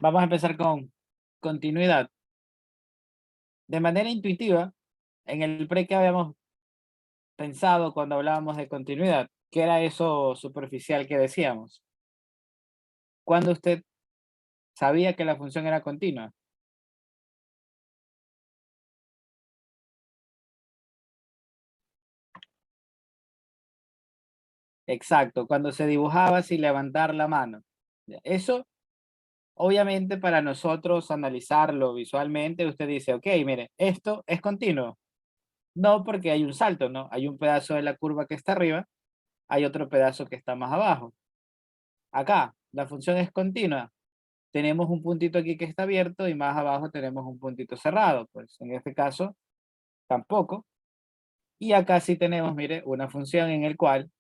Vamos a empezar con continuidad. De manera intuitiva, en el pre que habíamos pensado cuando hablábamos de continuidad, ¿qué era eso superficial que decíamos? Cuando usted sabía que la función era continua. Exacto, cuando se dibujaba sin levantar la mano. Ya, eso, obviamente, para nosotros analizarlo visualmente, usted dice, ok, mire, esto es continuo. No, porque hay un salto, ¿no? Hay un pedazo de la curva que está arriba, hay otro pedazo que está más abajo. Acá, la función es continua. Tenemos un puntito aquí que está abierto y más abajo tenemos un puntito cerrado. Pues en este caso, tampoco. Y acá sí tenemos, mire, una función en el cual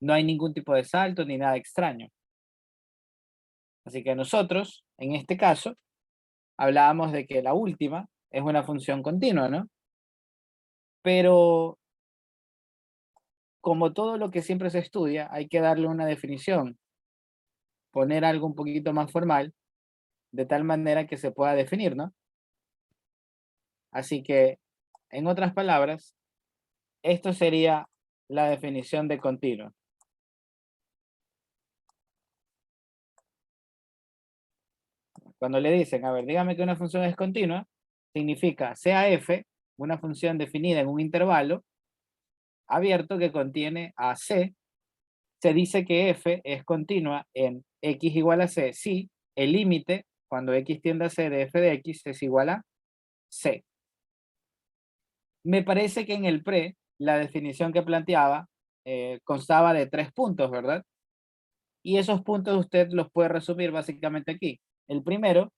no hay ningún tipo de salto ni nada extraño. Así que nosotros, en este caso, hablábamos de que la última es una función continua, ¿no? Pero como todo lo que siempre se estudia, hay que darle una definición, poner algo un poquito más formal, de tal manera que se pueda definir, ¿no? Así que, en otras palabras, esto sería la definición de continuo. Cuando le dicen, a ver, dígame que una función es continua, significa sea f, una función definida en un intervalo abierto que contiene a c. Se dice que f es continua en x igual a c si el límite, cuando x tiende a c de f de x, es igual a c. Me parece que en el pre, la definición que planteaba constaba de 3 puntos, ¿verdad? Y esos puntos usted los puede resumir básicamente aquí. El primero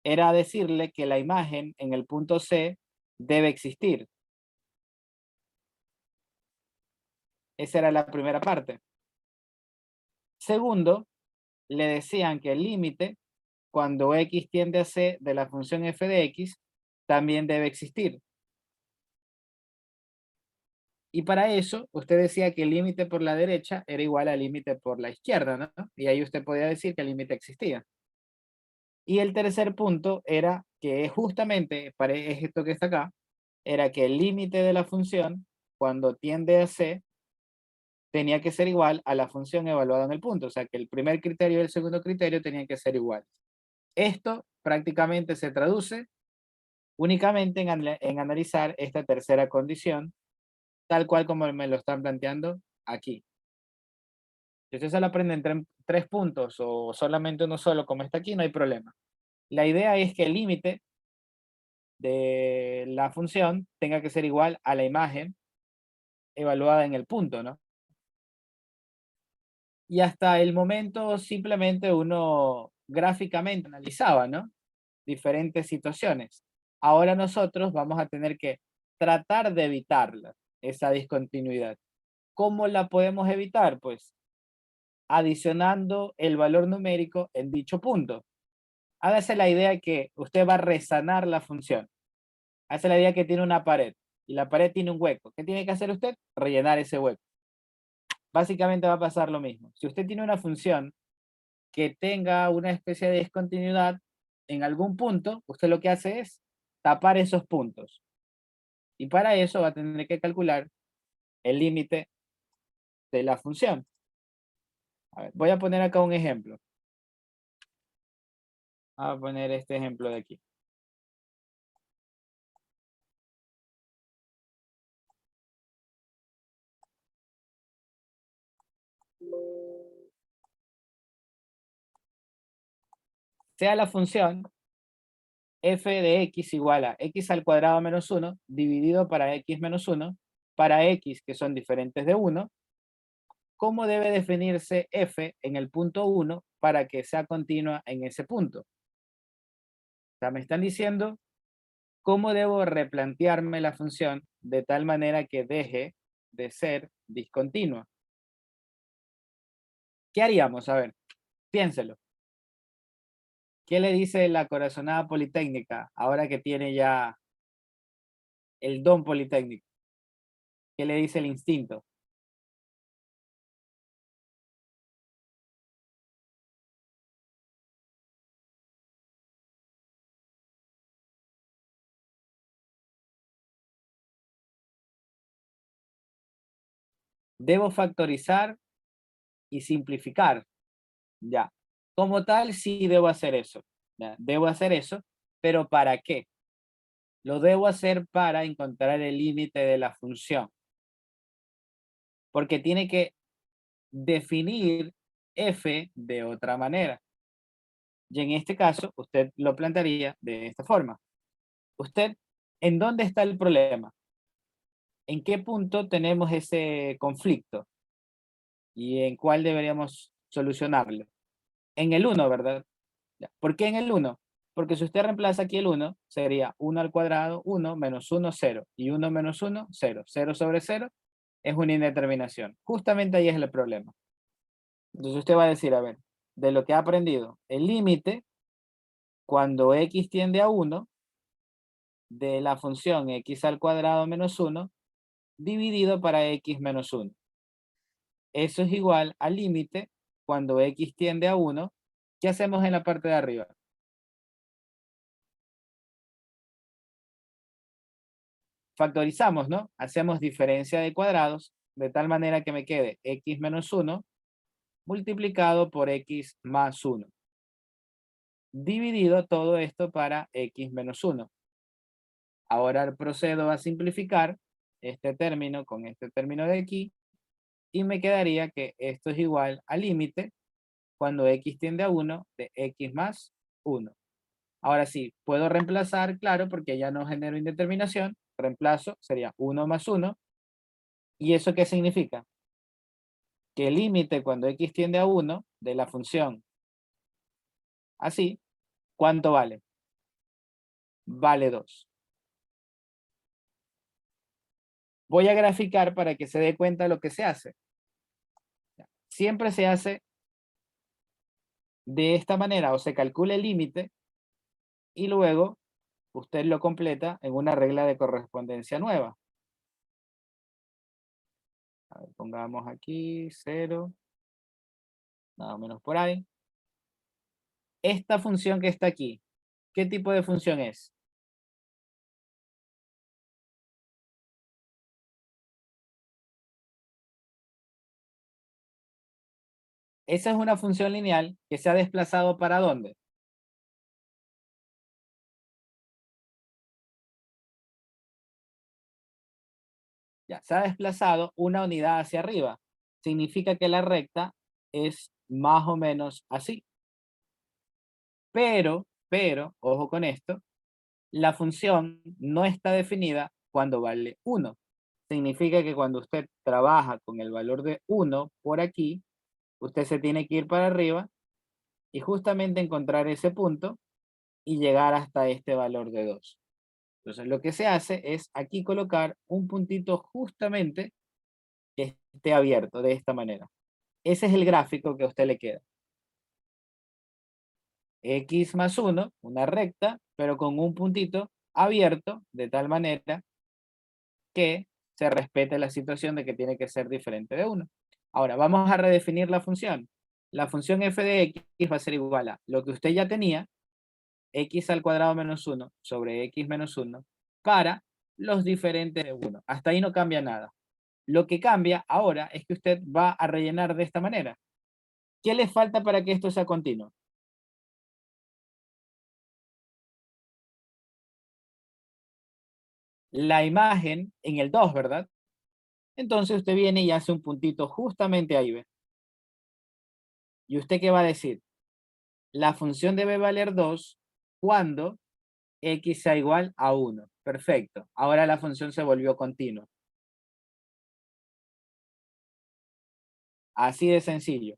era decirle que la imagen en el punto C debe existir. Esa era la primera parte. Segundo, le decían que el límite, cuando x tiende a c de la función f de x, también debe existir. Y para eso, usted decía que el límite por la derecha era igual al límite por la izquierda, ¿no? Y ahí usted podía decir que el límite existía. Y el tercer punto era que justamente, es esto que está acá, era que el límite de la función, cuando tiende a c, tenía que ser igual a la función evaluada en el punto. O sea, que el primer criterio y el segundo criterio tenían que ser iguales. Esto prácticamente se traduce únicamente en analizar esta tercera condición, tal cual como me lo están planteando aquí. Si usted se lo aprende en 3 puntos o solamente uno solo, como está aquí, no hay problema. La idea es que el límite de la función tenga que ser igual a la imagen evaluada en el punto, ¿no? Y hasta el momento simplemente uno gráficamente analizaba, ¿no? Diferentes situaciones. Ahora nosotros vamos a tener que tratar de evitarla, esa discontinuidad. ¿Cómo la podemos evitar? Pues adicionando el valor numérico en dicho punto. Hágase la idea que usted va a resanar la función. Hágase la idea que tiene una pared y la pared tiene un hueco. ¿Qué tiene que hacer usted? Rellenar ese hueco. Básicamente va a pasar lo mismo. Si usted tiene una función que tenga una especie de discontinuidad en algún punto, usted lo que hace es tapar esos puntos. Y para eso va a tener que calcular el límite de la función. A ver, voy a poner acá un ejemplo. Voy a poner este ejemplo de aquí. Sea la función f de x igual a x al cuadrado menos 1 dividido para x menos 1 para x que son diferentes de 1. ¿Cómo debe definirse f en el punto 1 para que sea continua en ese punto? O sea, me están diciendo cómo debo replantearme la función de tal manera que deje de ser discontinua. ¿Qué haríamos? A ver, piénselo. ¿Qué le dice la corazonada politécnica ahora que tiene ya el don politécnico? ¿Qué le dice el instinto? Debo factorizar y simplificar. Ya. Como tal, sí debo hacer eso. Ya. Debo hacer eso, pero ¿para qué? Lo debo hacer para encontrar el límite de la función. Porque tiene que definir f de otra manera. Y en este caso, usted lo plantearía de esta forma. Usted, ¿en dónde está el problema? ¿En qué punto tenemos ese conflicto? ¿Y en cuál deberíamos solucionarlo? En el 1, ¿verdad? Ya. ¿Por qué en el 1? Porque si usted reemplaza aquí el 1, sería 1 al cuadrado, 1 menos 1, 0. Y 1 menos 1, 0. 0 sobre 0 es una indeterminación. Justamente ahí es el problema. Entonces usted va a decir, a ver, de lo que ha aprendido, el límite, cuando x tiende a 1, de la función x al cuadrado menos 1, dividido para x menos 1. Eso es igual al límite cuando x tiende a 1. ¿Qué hacemos en la parte de arriba? Factorizamos, ¿no? Hacemos diferencia de cuadrados de tal manera que me quede x menos 1 multiplicado por x más 1. Dividido todo esto para x menos 1. Ahora procedo a simplificar este término con este término de aquí y me quedaría que esto es igual al límite cuando x tiende a 1 de x más 1. Ahora sí, puedo reemplazar, claro, porque ya no genero indeterminación. Reemplazo, sería 1 más 1. ¿Y eso qué significa? Que el límite cuando x tiende a 1 de la función así, ¿cuánto vale? Vale 2. Voy a graficar para que se dé cuenta de lo que se hace. Siempre se hace de esta manera, o se calcula el límite y luego usted lo completa en una regla de correspondencia nueva. A ver, pongamos aquí 0, nada menos por ahí. Esta función que está aquí, ¿qué tipo de función es? Esa es una función lineal que se ha desplazado ¿para dónde? Ya, se ha desplazado una unidad hacia arriba. Significa que la recta es más o menos así. Pero, ojo con esto, la función no está definida cuando vale 1. Significa que cuando usted trabaja con el valor de 1 por aquí, usted se tiene que ir para arriba y justamente encontrar ese punto y llegar hasta este valor de 2. Entonces lo que se hace es aquí colocar un puntito justamente que esté abierto de esta manera. Ese es el gráfico que a usted le queda. X más 1, una recta, pero con un puntito abierto de tal manera que se respete la situación de que tiene que ser diferente de 1. Ahora, vamos a redefinir la función. La función f de x va a ser igual a lo que usted ya tenía, x al cuadrado menos 1 sobre x menos 1, para los diferentes de 1. Hasta ahí no cambia nada. Lo que cambia ahora es que usted va a rellenar de esta manera. ¿Qué le falta para que esto sea continuo? La imagen en el 2, ¿verdad? Entonces usted viene y hace un puntito justamente ahí, ¿ve? ¿Y usted qué va a decir? La función debe valer 2 cuando x sea igual a 1. Perfecto. Ahora la función se volvió continua. Así de sencillo.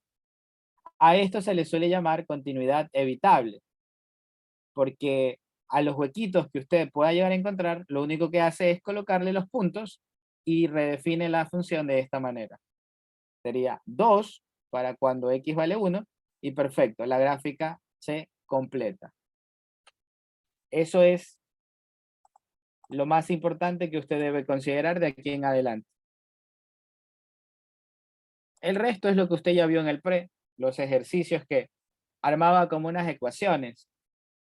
A esto se le suele llamar continuidad evitable, porque a los huequitos que usted pueda llegar a encontrar, lo único que hace es colocarle los puntos y redefine la función de esta manera. Sería 2 para cuando x vale 1 y perfecto, la gráfica se completa. Eso es lo más importante que usted debe considerar de aquí en adelante. El resto es lo que usted ya vio en el pre, los ejercicios que armaba como unas ecuaciones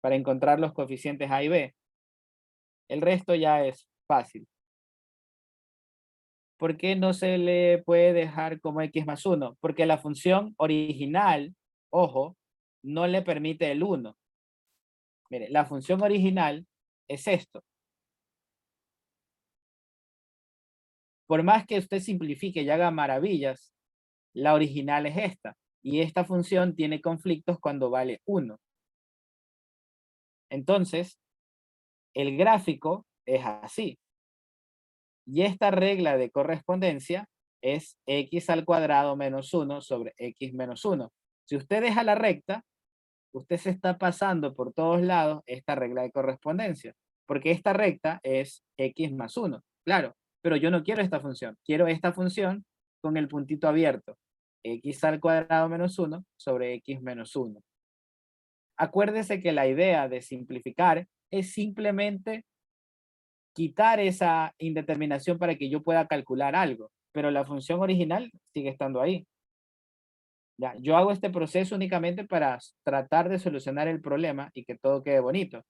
para encontrar los coeficientes A y B. El resto ya es fácil. ¿Por qué no se le puede dejar como x más 1? Porque la función original, ojo, no le permite el 1. Mire, la función original es esto. Por más que usted simplifique y haga maravillas, la original es esta. Y esta función tiene conflictos cuando vale 1. Entonces, el gráfico es así. Y esta regla de correspondencia es x al cuadrado menos 1 sobre x menos 1. Si usted deja la recta, usted se está pasando por todos lados esta regla de correspondencia, porque esta recta es x más 1, claro, pero yo no quiero esta función, quiero esta función con el puntito abierto, x al cuadrado menos 1 sobre x menos 1. Acuérdese que la idea de simplificar es simplemente quitar esa indeterminación para que yo pueda calcular algo, pero la función original sigue estando ahí. Ya, yo hago este proceso únicamente para tratar de solucionar el problema y que todo quede bonito,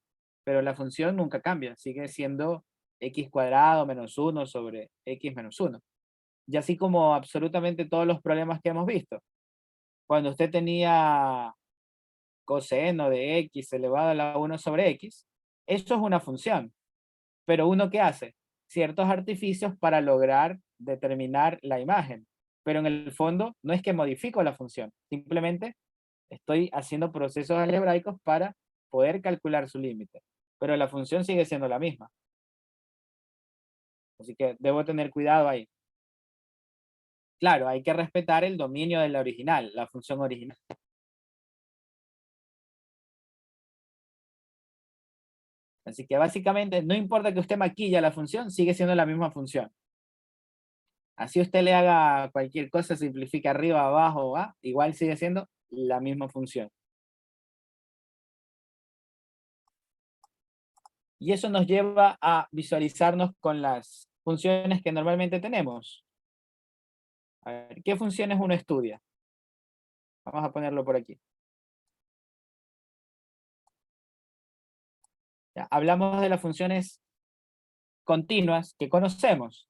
pero la función nunca cambia, sigue siendo x cuadrado menos 1 sobre x menos 1. Y así como absolutamente todos los problemas que hemos visto. Cuando usted tenía coseno de x elevado a la 1 sobre x, eso es una función. Pero uno ¿qué hace? Ciertos artificios para lograr determinar la imagen. Pero en el fondo no es que modifico la función, simplemente estoy haciendo procesos algebraicos para poder calcular su límite. Pero la función sigue siendo la misma. Así que debo tener cuidado ahí. Claro, hay que respetar el dominio de la original, la función original. Así que básicamente no importa que usted maquilla la función, sigue siendo la misma función. Así usted le haga cualquier cosa, simplifica arriba, abajo, igual sigue siendo la misma función. Y eso nos lleva a visualizarnos con las funciones que normalmente tenemos. A ver, ¿qué funciones uno estudia? Vamos a ponerlo por aquí. Ya, hablamos de las funciones continuas que conocemos.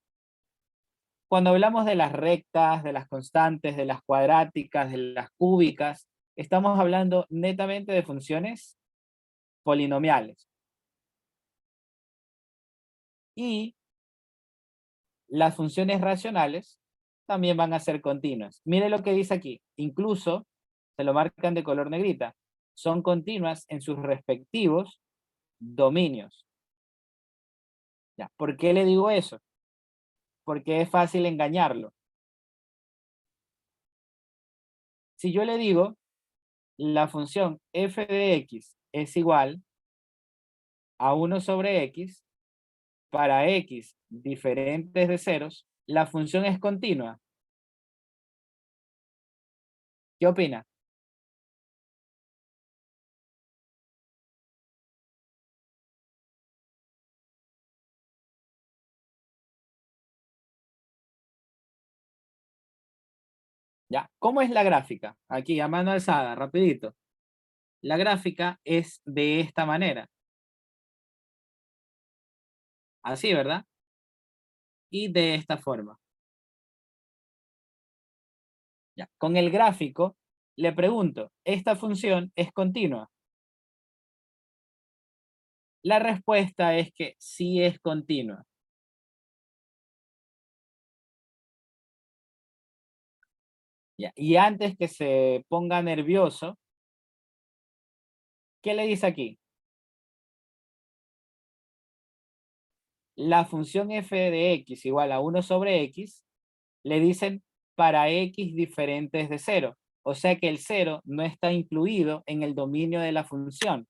Cuando hablamos de las rectas, de las constantes, de las cuadráticas, de las cúbicas, estamos hablando netamente de funciones polinomiales. Y las funciones racionales también van a ser continuas. Mire lo que dice aquí. Incluso, se lo marcan de color negrita, son continuas en sus respectivos dominios. ¿Ya? ¿Por qué le digo eso? Porque es fácil engañarlo. Si yo le digo, la función f de x es igual a 1 sobre x, para x diferentes de ceros, la función es continua. ¿Qué opina? ¿Ya? ¿Cómo es la gráfica? Aquí, a mano alzada, rapidito. La gráfica es de esta manera. Así, ¿verdad? Y de esta forma. ¿Ya? Con el gráfico, le pregunto, ¿esta función es continua? La respuesta es que sí es continua. ¿Ya? Y antes que se ponga nervioso, ¿qué le dice aquí? La función f de x igual a 1 sobre x, le dicen para x diferentes de 0. O sea que el 0 no está incluido en el dominio de la función.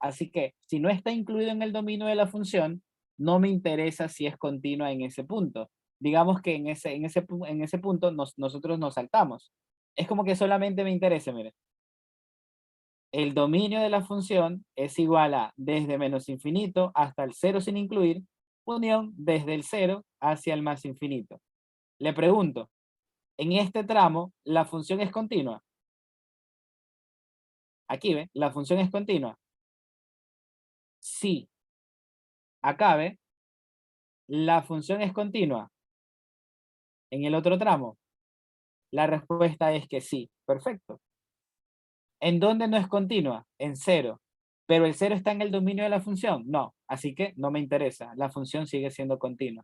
Así que si no está incluido en el dominio de la función, no me interesa si es continua en ese punto. Digamos que en ese punto nosotros nos saltamos. Es como que solamente me interesa, mire. El dominio de la función es igual a desde menos infinito hasta el 0 sin incluir, unión desde el 0 hacia el más infinito. Le pregunto, en este tramo, ¿la función es continua? Aquí ve, la función es continua. Sí, acá ve, la función es continua. en el otro tramo? La respuesta es que sí. Perfecto. ¿En dónde no es continua? En cero. ¿Pero el cero está en el dominio de la función? No. Así que no me interesa. La función sigue siendo continua.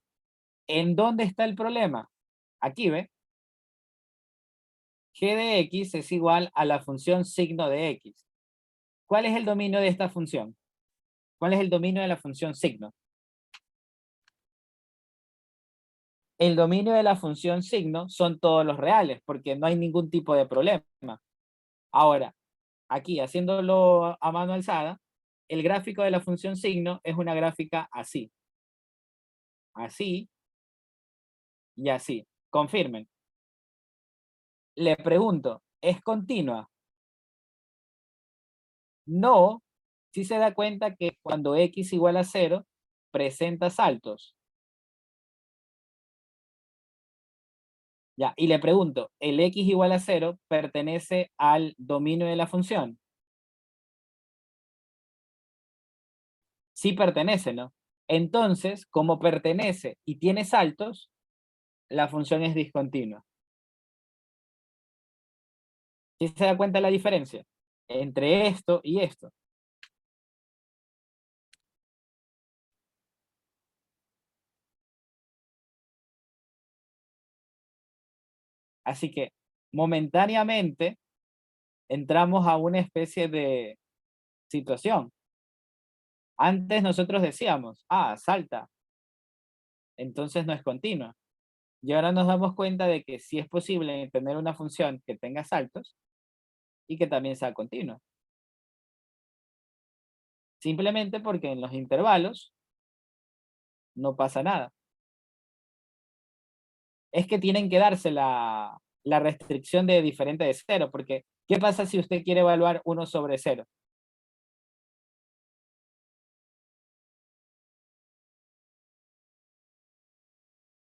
¿En dónde está el problema? Aquí, ¿ve? G de X es igual a la función signo de X. ¿Cuál es el dominio de esta función? ¿Cuál es el dominio de la función signo? El dominio de la función signo son todos los reales, porque no hay ningún tipo de problema. Ahora, aquí, haciéndolo a mano alzada, el gráfico de la función signo es una gráfica así, así y así. Confirmen. Le pregunto, ¿es continua? No, si se da cuenta que cuando x igual a 0, presenta saltos. Ya, y le pregunto, ¿el x igual a 0 pertenece al dominio de la función? Sí pertenece, ¿no? Entonces, como pertenece y tiene saltos, la función es discontinua. ¿Sí se da cuenta la diferencia entre esto y esto? Así que momentáneamente entramos a una especie de situación. Antes nosotros decíamos, salta, entonces no es continua. Y ahora nos damos cuenta de que sí es posible tener una función que tenga saltos y que también sea continua. Simplemente porque en los intervalos no pasa nada. Es que tienen que darse la restricción de diferente de cero, porque ¿qué pasa si usted quiere evaluar 1/0?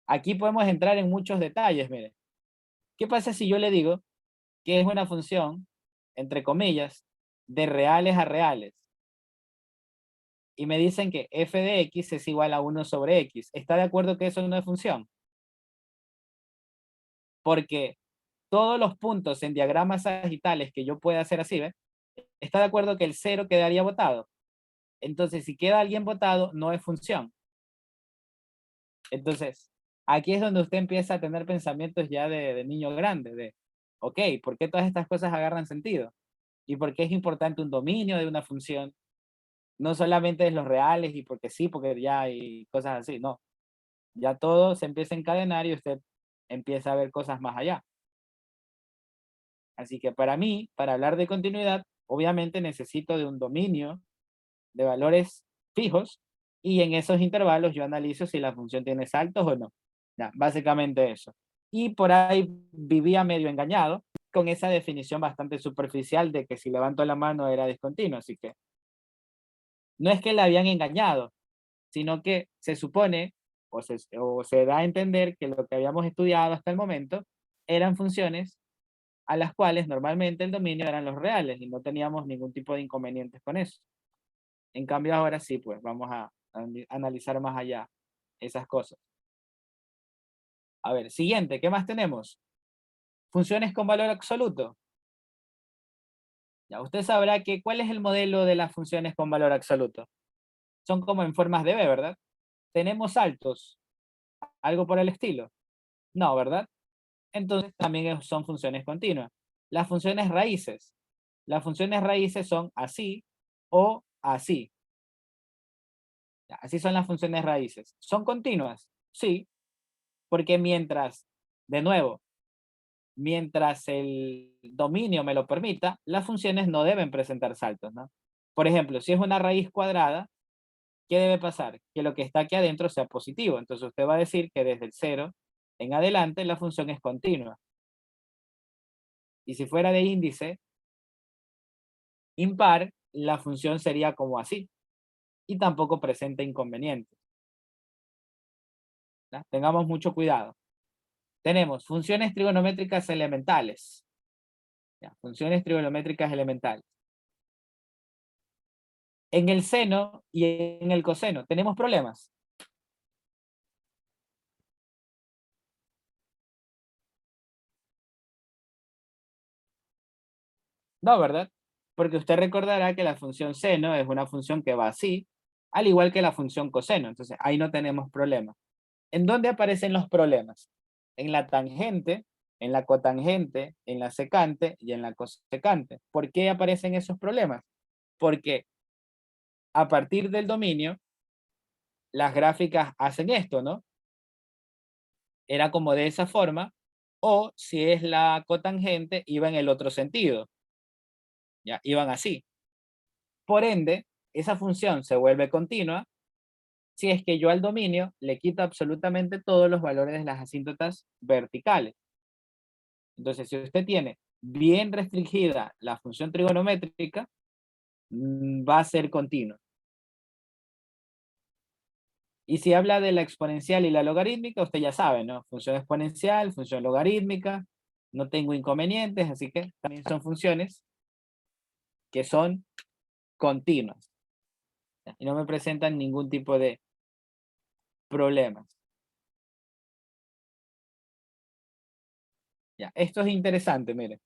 Aquí podemos entrar en muchos detalles, mire. ¿Qué pasa si yo le digo que es una función, entre comillas, de reales a reales? Y me dicen que f de x es igual a 1/x. ¿Está de acuerdo que eso no es función? Porque todos los puntos en diagramas sagitales que yo pueda hacer así, ¿ve? ¿Está de acuerdo que el cero quedaría botado? Entonces, si queda alguien botado, no es función. Entonces, aquí es donde usted empieza a tener pensamientos ya de niño grande, de, ok, ¿por qué todas estas cosas agarran sentido? ¿Y por qué es importante un dominio de una función? No solamente de los reales y porque sí, porque ya hay cosas así, no. Ya todo se empieza a encadenar y usted empieza a ver cosas más allá. Así que para mí, para hablar de continuidad, obviamente necesito de un dominio de valores fijos y en esos intervalos yo analizo si la función tiene saltos o no. Ya, básicamente eso. Y por ahí vivía medio engañado con esa definición bastante superficial de que si levanto la mano era discontinuo. Así que no es que la habían engañado, sino que se supone o se da a entender que lo que habíamos estudiado hasta el momento eran funciones a las cuales normalmente el dominio eran los reales y no teníamos ningún tipo de inconvenientes con eso. En cambio ahora sí, pues vamos a analizar más allá esas cosas. A ver, siguiente, ¿qué más tenemos? Funciones con valor absoluto. Ya, usted sabrá que ¿cuál es el modelo de las funciones con valor absoluto? Son como en formas de B, ¿verdad? ¿Tenemos saltos? ¿Algo por el estilo? No, ¿verdad? Entonces también son funciones continuas. Las funciones raíces. Las funciones raíces son así o así. Ya, así son las funciones raíces. ¿Son continuas? Sí, porque mientras, de nuevo, mientras el dominio me lo permita, las funciones no deben presentar saltos, ¿no? Por ejemplo, si es una raíz cuadrada, ¿qué debe pasar? Que lo que está aquí adentro sea positivo. Entonces usted va a decir que desde el cero en adelante la función es continua. Y si fuera de índice impar, la función sería como así. Y tampoco presenta inconvenientes. ¿Ya? Tengamos mucho cuidado. Tenemos funciones trigonométricas elementales. ¿Ya? Funciones trigonométricas elementales. En el seno y en el coseno, ¿tenemos problemas? No, ¿verdad? Porque usted recordará que la función seno es una función que va así, al igual que la función coseno. Entonces, ahí no tenemos problema. ¿En dónde aparecen los problemas? En la tangente, en la cotangente, en la secante y en la cosecante. ¿Por qué aparecen esos problemas? Porque a partir del dominio, las gráficas hacen esto, ¿no? Era como de esa forma, o si es la cotangente, iba en el otro sentido, ya, iban así. Por ende, esa función se vuelve continua si es que yo al dominio le quito absolutamente todos los valores de las asíntotas verticales. Entonces, si usted tiene bien restringida la función trigonométrica, va a ser continua. Y si habla de la exponencial y la logarítmica, usted ya sabe, ¿no? Función exponencial, función logarítmica, no tengo inconvenientes, así que también son funciones que son continuas y no me presentan ningún tipo de problemas. Ya, esto es interesante, mire.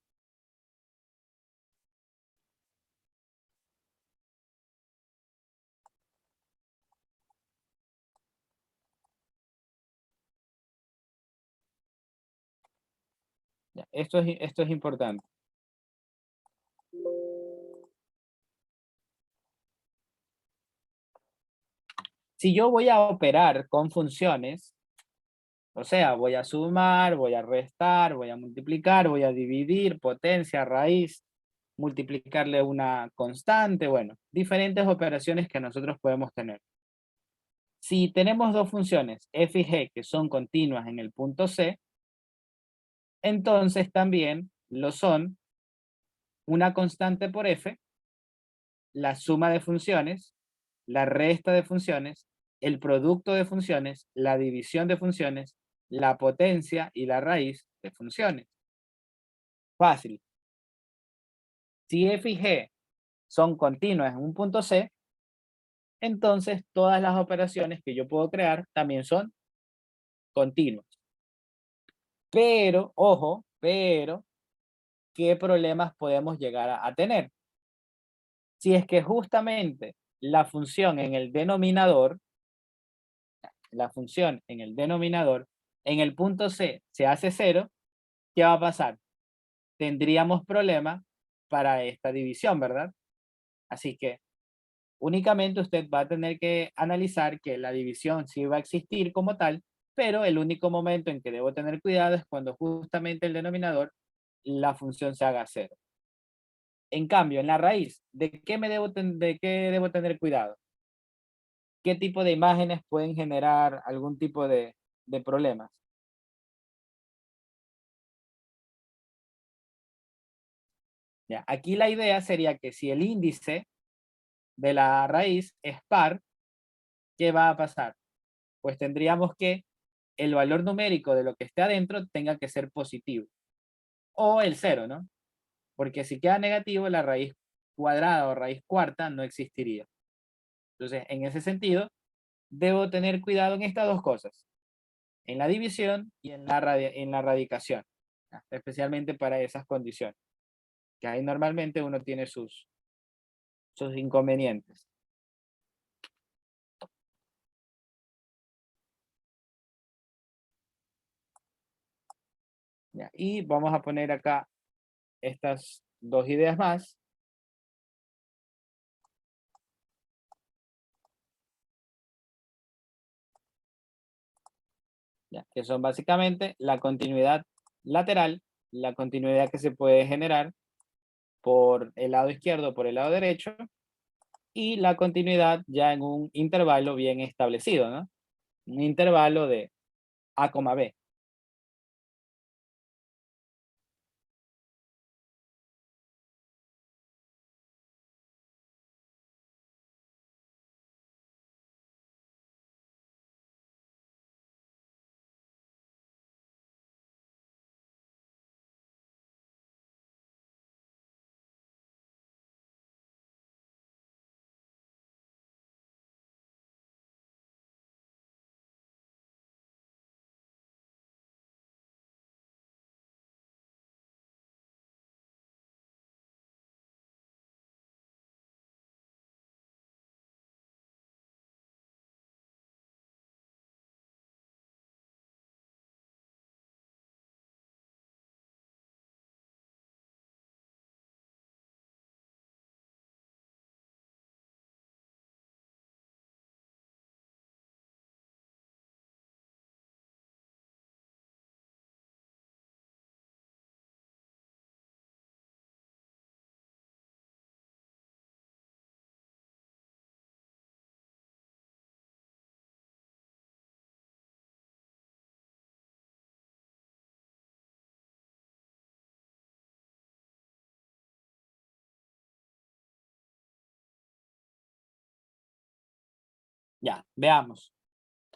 Ya, esto es importante. Si yo voy a operar con funciones, o sea, voy a sumar, voy a restar, voy a multiplicar, voy a dividir, potencia, raíz, multiplicarle una constante, bueno, diferentes operaciones que nosotros podemos tener. Si tenemos dos funciones, f y g, que son continuas en el punto C, entonces también lo son una constante por f, la suma de funciones, la resta de funciones, el producto de funciones, la división de funciones, la potencia y la raíz de funciones. Fácil. Si f y g son continuas en un punto C, entonces todas las operaciones que yo puedo crear también son continuas. Pero, ojo, pero, ¿qué problemas podemos llegar a tener? Si es que justamente la función en el denominador, en el punto C se hace cero, ¿qué va a pasar? Tendríamos problemas para esta división, ¿verdad? Así que únicamente usted va a tener que analizar que la división sí va a existir como tal, pero el único momento en que debo tener cuidado es cuando justamente el denominador, la función se haga cero. En cambio, en la raíz, ¿de qué debo tener cuidado? ¿Qué tipo de imágenes pueden generar algún tipo de problemas? Ya, aquí la idea sería que si el índice de la raíz es par, ¿qué va a pasar? Pues tendríamos que el valor numérico de lo que esté adentro tenga que ser positivo. O el cero, ¿no? Porque si queda negativo, la raíz cuadrada o raíz cuarta no existiría. Entonces, en ese sentido, debo tener cuidado en estas dos cosas, en la división y en la radicación, ¿ya? Especialmente para esas condiciones, que ahí normalmente uno tiene sus inconvenientes. ¿Ya? Y vamos a poner acá estas dos ideas más, ¿ya? Que son básicamente la continuidad lateral, la continuidad que se puede generar por el lado izquierdo o por el lado derecho, y la continuidad ya en un intervalo bien establecido, ¿no? Un intervalo de A, B. Ya, veamos.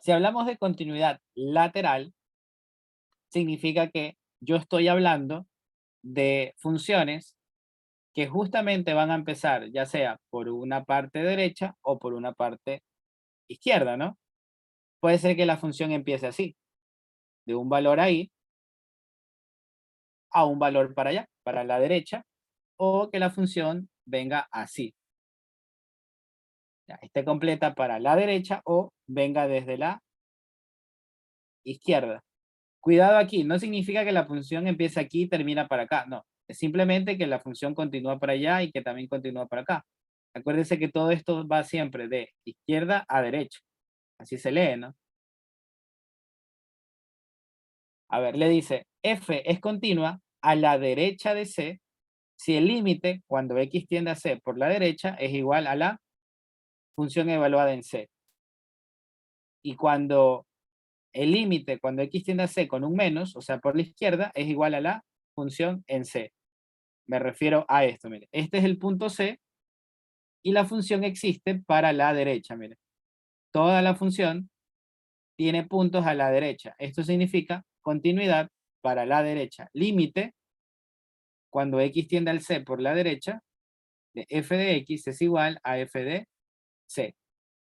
Si hablamos de continuidad lateral, significa que yo estoy hablando de funciones que justamente van a empezar, ya sea por una parte derecha o por una parte izquierda, ¿no? Puede ser que la función empiece así, de un valor ahí a un valor para allá, para la derecha, o que la función venga así, ya, esté completa para la derecha o venga desde la izquierda. Cuidado aquí, no significa que la función empiece aquí y termina para acá, no. Es simplemente que la función continúa para allá y que también continúa para acá. Acuérdense que todo esto va siempre de izquierda a derecha. Así se lee, ¿no? A ver, le dice, f es continua a la derecha de c si el límite cuando x tiende a c por la derecha es igual a la función evaluada en c. Y cuando el límite cuando x tiende a c con un menos, o sea, por la izquierda, es igual a la función en c. Me refiero a esto, mire. Este es el punto C y la función existe para la derecha, mire. Toda la función tiene puntos a la derecha. Esto significa continuidad para la derecha. Límite, cuando x tiende al C por la derecha, de f de x es igual a f de C.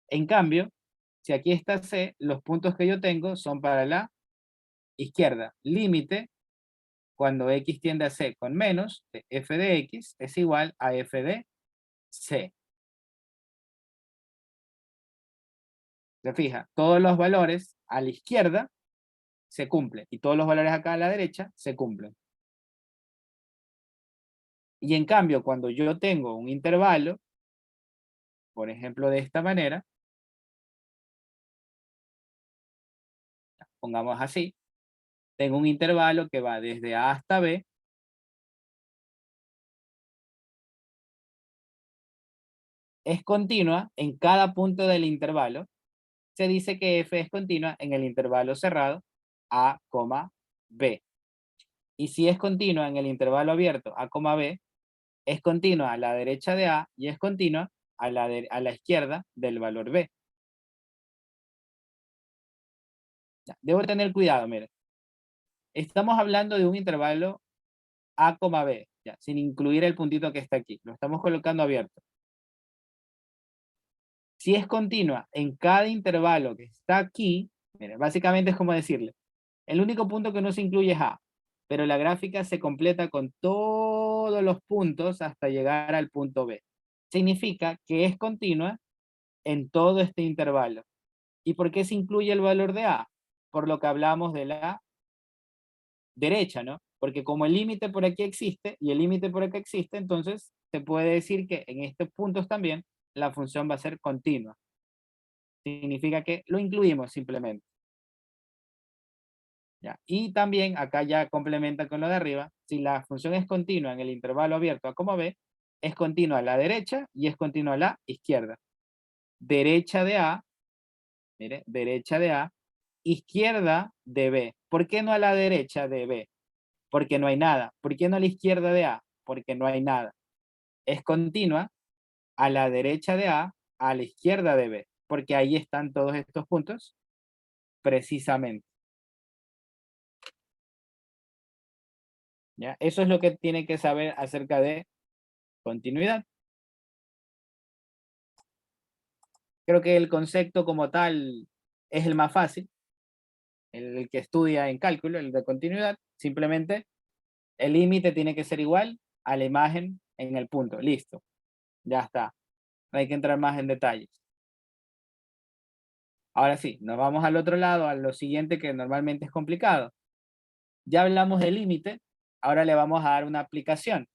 En cambio, si aquí está C, los puntos que yo tengo son para la izquierda. Límite, cuando x tiende a C con menos, de f de x es igual a f de C. Se fija, todos los valores a la izquierda se cumplen y todos los valores acá a la derecha se cumplen. Y en cambio, cuando yo tengo un intervalo, por ejemplo de esta manera, pongamos así, tengo un intervalo que va desde A hasta B, es continua en cada punto del intervalo, se dice que f es continua en el intervalo cerrado A, B. Y si es continua en el intervalo abierto A, B, es continua a la derecha de A y es continua a a la izquierda del valor B. Ya, debo tener cuidado, mire. Estamos hablando de un intervalo A, B, ya, sin incluir el puntito que está aquí. Lo estamos colocando abierto. Si es continua en cada intervalo que está aquí, mire, básicamente es como decirle, el único punto que no se incluye es A, pero la gráfica se completa con todos los puntos hasta llegar al punto B. Significa que es continua en todo este intervalo. ¿Y por qué se incluye el valor de A? Por lo que hablamos de la derecha, ¿no? Porque como el límite por aquí existe y el límite por acá existe, entonces se puede decir que en estos puntos también la función va a ser continua. Significa que lo incluimos simplemente. ¿Ya? Y también acá ya complementa con lo de arriba, si la función es continua en el intervalo abierto a como B, es continua a la derecha y es continua a la izquierda. Derecha de A, mire, derecha de A, izquierda de B. ¿Por qué no a la derecha de B? Porque no hay nada. ¿Por qué no a la izquierda de A? Porque no hay nada. Es continua a la derecha de a la izquierda de B, porque ahí están todos estos puntos, precisamente. ¿Ya? Eso es lo que tiene que saber acerca de continuidad. Creo que el concepto como tal es el más fácil, el que estudia en cálculo, el de continuidad. Simplemente el límite tiene que ser igual a la imagen en el punto. Listo, ya está. No hay que entrar más en detalles. Ahora sí, nos vamos al otro lado, a lo siguiente que normalmente es complicado. Ya hablamos del límite, ahora le vamos a dar una aplicación.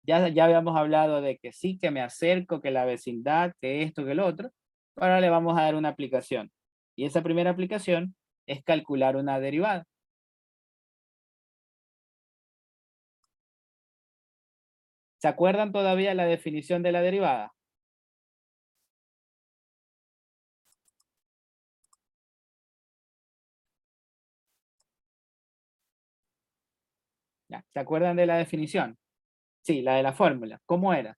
Ya habíamos hablado de que sí, que me acerco, que la vecindad, que esto, que lo otro. Ahora le vamos a dar una aplicación. Y esa primera aplicación es calcular una derivada. ¿Se acuerdan todavía la definición de la derivada? ¿Ya? ¿Se acuerdan de la definición? Sí, la de la fórmula. ¿Cómo era?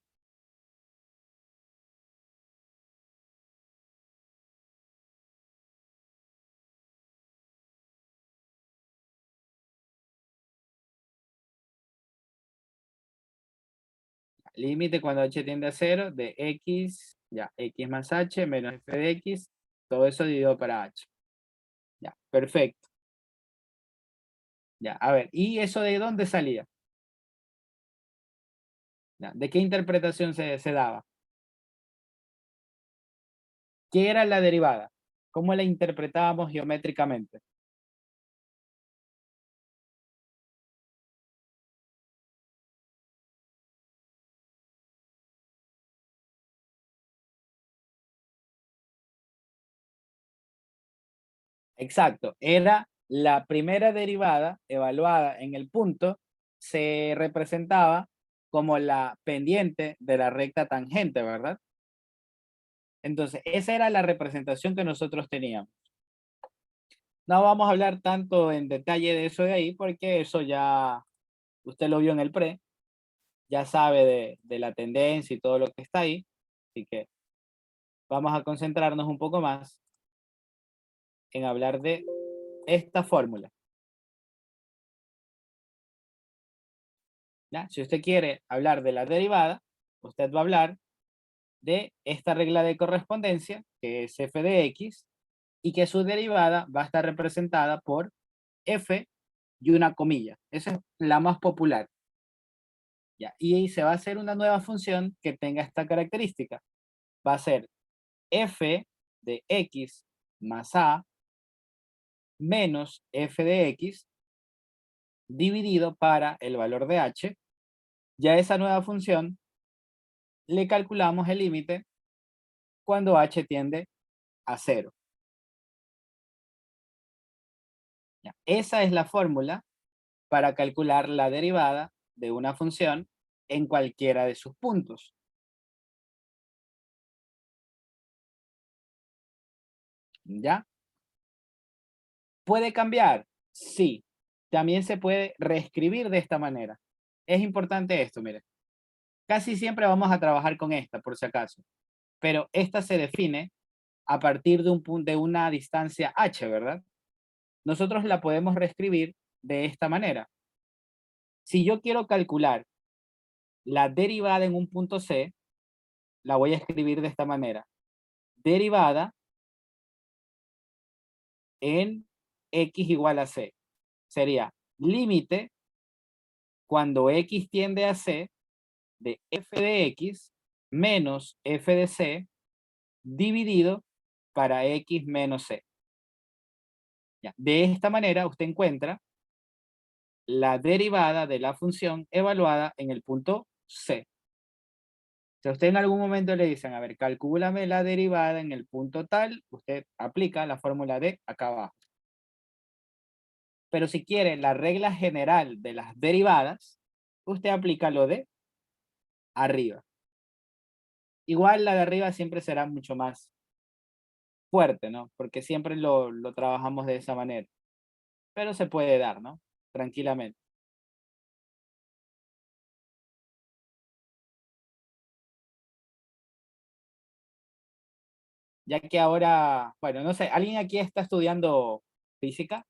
Límite cuando h tiende a 0 de x, ya, x más h menos f de x, todo eso dividido para h. Ya, perfecto. Ya, a ver, ¿y eso de dónde salía? Ya, ¿de qué interpretación se daba? ¿Qué era la derivada? ¿Cómo la interpretábamos geométricamente? Exacto, era la primera derivada evaluada en el punto, se representaba como la pendiente de la recta tangente, ¿verdad? Entonces, esa era la representación que nosotros teníamos. No vamos a hablar tanto en detalle de eso de ahí, porque eso ya usted lo vio en el pre, ya sabe de la tendencia y todo lo que está ahí, así que vamos a concentrarnos un poco más en hablar de esta fórmula. ¿Ya? Si usted quiere hablar de la derivada, usted va a hablar de esta regla de correspondencia, que es f de x, y que su derivada va a estar representada por f y una comilla. Esa es la más popular. ¿Ya? Y ahí se va a hacer una nueva función que tenga esta característica. Va a ser f de x más a menos f de x dividido para el valor de h. Ya esa nueva función le calculamos el límite cuando h tiende a 0. ¿Ya? Esa es la fórmula para calcular la derivada de una función en cualquiera de sus puntos. ¿Ya? ¿Puede cambiar? Sí. También se puede reescribir de esta manera. Es importante esto, mire. Casi siempre vamos a trabajar con esta, por si acaso. Pero esta se define a partir de, de una distancia h, ¿verdad? Nosotros la podemos reescribir de esta manera. Si yo quiero calcular la derivada en un punto C, la voy a escribir de esta manera. Derivada en x igual a c. Sería límite cuando x tiende a c de f de x menos f de c dividido para x menos c. Ya. De esta manera usted encuentra la derivada de la función evaluada en el punto C. Si a usted en algún momento le dicen, a ver, calcúlame la derivada en el punto tal, usted aplica la fórmula de acá abajo. Pero si quiere la regla general de las derivadas, usted aplica lo de arriba. Igual la de arriba siempre será mucho más fuerte, ¿no? Porque siempre lo trabajamos de esa manera. Pero se puede dar, ¿no? Tranquilamente. Ya que ahora, bueno, no sé, ¿alguien aquí está estudiando física?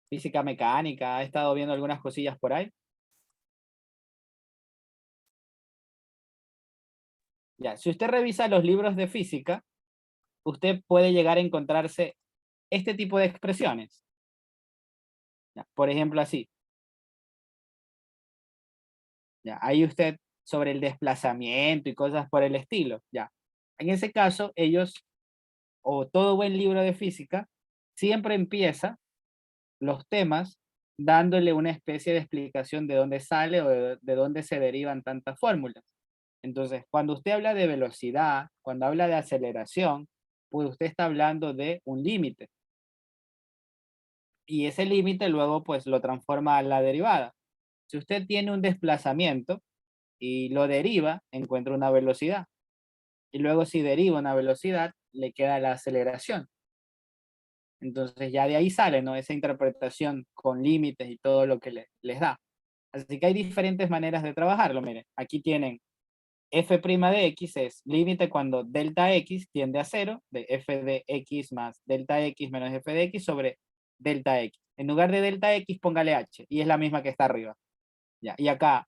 Física mecánica, ha estado viendo algunas cosillas por ahí. Ya, si usted revisa los libros de física, usted puede llegar a encontrarse este tipo de expresiones. Ya, por ejemplo, así. Ya, ahí usted sobre el desplazamiento y cosas por el estilo. Ya. En ese caso, ellos, o todo buen libro de física, siempre empieza los temas dándole una especie de explicación de dónde sale o de dónde se derivan tantas fórmulas. Entonces, cuando usted habla de velocidad, cuando habla de aceleración, pues usted está hablando de un límite. Y ese límite luego pues lo transforma a la derivada. Si usted tiene un desplazamiento y lo deriva, encuentra una velocidad. Y luego si deriva una velocidad, le queda la aceleración. Entonces ya de ahí sale, ¿no? Esa interpretación con límites y todo lo que les da. Así que hay diferentes maneras de trabajarlo. Miren, aquí tienen f' de x es límite cuando delta x tiende a 0, de f de x más delta x menos f de x sobre delta x. En lugar de delta x, póngale h, y es la misma que está arriba. Ya, y acá,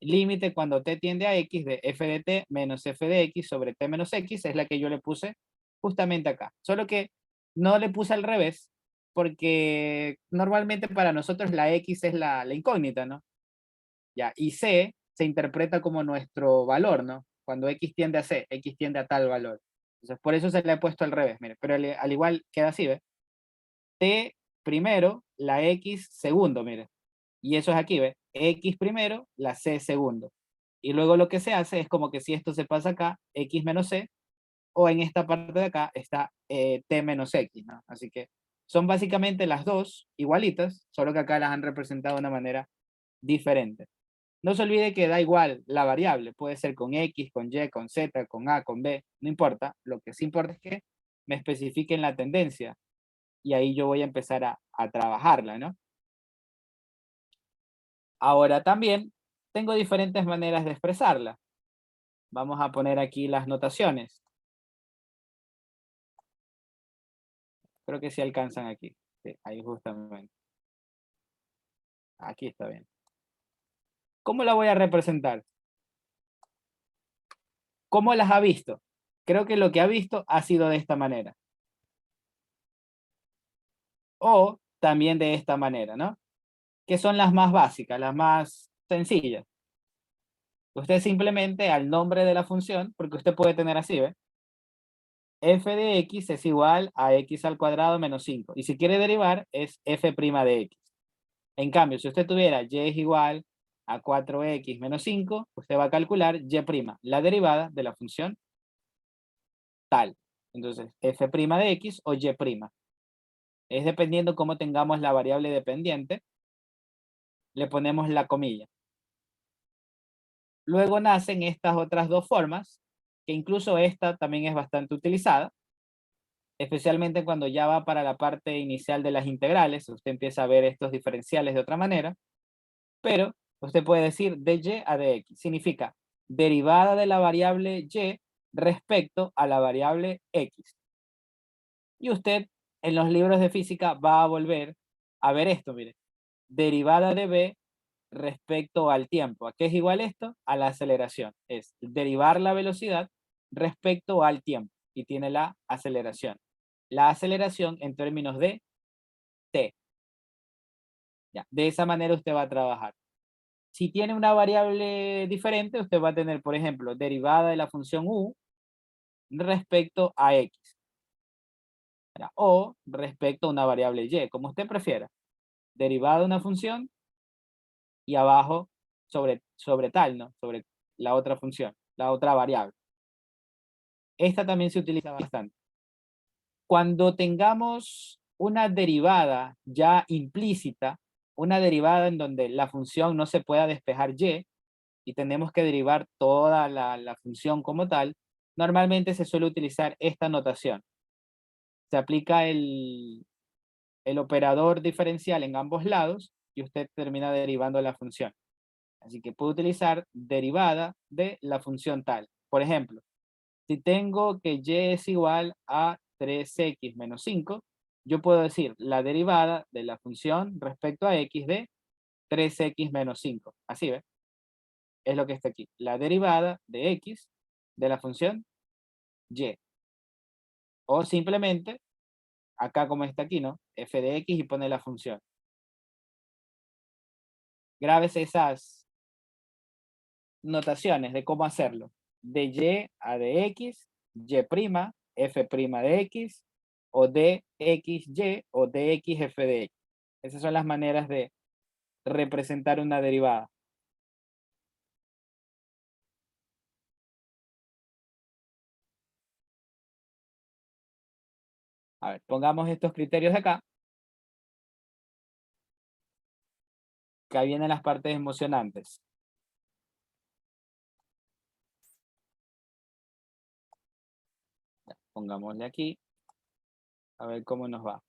límite cuando t tiende a x de f de t menos f de x sobre t menos x es la que yo le puse justamente acá. Solo que no le puse al revés porque normalmente para nosotros la x es la incógnita, ¿no? Ya, y c se interpreta como nuestro valor, ¿no? Cuando x tiende a c, x tiende a tal valor. Entonces, por eso se le ha puesto al revés, mire, pero al igual queda así, ¿ves? T primero, la x segundo, mire. Y eso es aquí, ¿ves? X primero, la C segundo. Y luego lo que se hace es como que si esto se pasa acá, X menos C, o en esta parte de acá está T menos X, ¿no? Así que son básicamente las dos igualitas, solo que acá las han representado de una manera diferente. No se olvide que da igual la variable, puede ser con X, con Y, con Z, con A, con B, no importa. Lo que sí importa es que me especifiquen la tendencia y ahí yo voy a empezar a trabajarla, ¿no? Ahora también tengo diferentes maneras de expresarla. Vamos a poner aquí las notaciones. Creo que sí alcanzan aquí. Sí, ahí justamente. Aquí está bien. ¿Cómo la voy a representar? ¿Cómo las ha visto? Creo que lo que ha visto ha sido de esta manera. O también de esta manera, ¿no? Que son las más básicas, las más sencillas. Usted simplemente al nombre de la función, porque usted puede tener así, ¿ve? F de x es igual a x al cuadrado menos 5. Y si quiere derivar, es f' de x. En cambio, si usted tuviera y es igual a 4x menos 5, usted va a calcular y', la derivada de la función tal. Entonces, f' de x o y'. Es dependiendo cómo tengamos la variable dependiente, le ponemos la comilla. Luego nacen estas otras dos formas, que incluso esta también es bastante utilizada, especialmente cuando ya va para la parte inicial de las integrales, usted empieza a ver estos diferenciales de otra manera, pero usted puede decir de y a dx. Significa derivada de la variable y respecto a la variable x. Y usted en los libros de física va a volver a ver esto, mire. Derivada de b respecto al tiempo. ¿A qué es igual esto? A la aceleración. Es derivar la velocidad respecto al tiempo. Y tiene la aceleración. La aceleración en términos de t. Ya, de esa manera usted va a trabajar. Si tiene una variable diferente, usted va a tener, por ejemplo, derivada de la función u respecto a x, ¿verdad? O respecto a una variable y, como usted prefiera. Derivada de una función y abajo sobre tal, ¿no? Sobre la otra función, la otra variable. Esta también se utiliza bastante. Cuando tengamos una derivada ya implícita, una derivada en donde la función no se pueda despejar y tenemos que derivar toda la función como tal, normalmente se suele utilizar esta notación. Se aplica el operador diferencial en ambos lados y usted termina derivando la función. Así que puedo utilizar derivada de la función tal. Por ejemplo, si tengo que y es igual a 3x menos 5, yo puedo decir la derivada de la función respecto a x de 3x menos 5. Así, ¿ves? Es lo que está aquí. La derivada de x de la función y. O simplemente, acá como está aquí, ¿no? F de x y pone la función. Grábese esas notaciones de cómo hacerlo. De y a de x, y', f' de x, o de x, y, o de x, f de x. Esas son las maneras de representar una derivada. A ver, pongamos estos criterios de acá, que ahí vienen las partes emocionantes. Pongámosle aquí, a ver cómo nos va.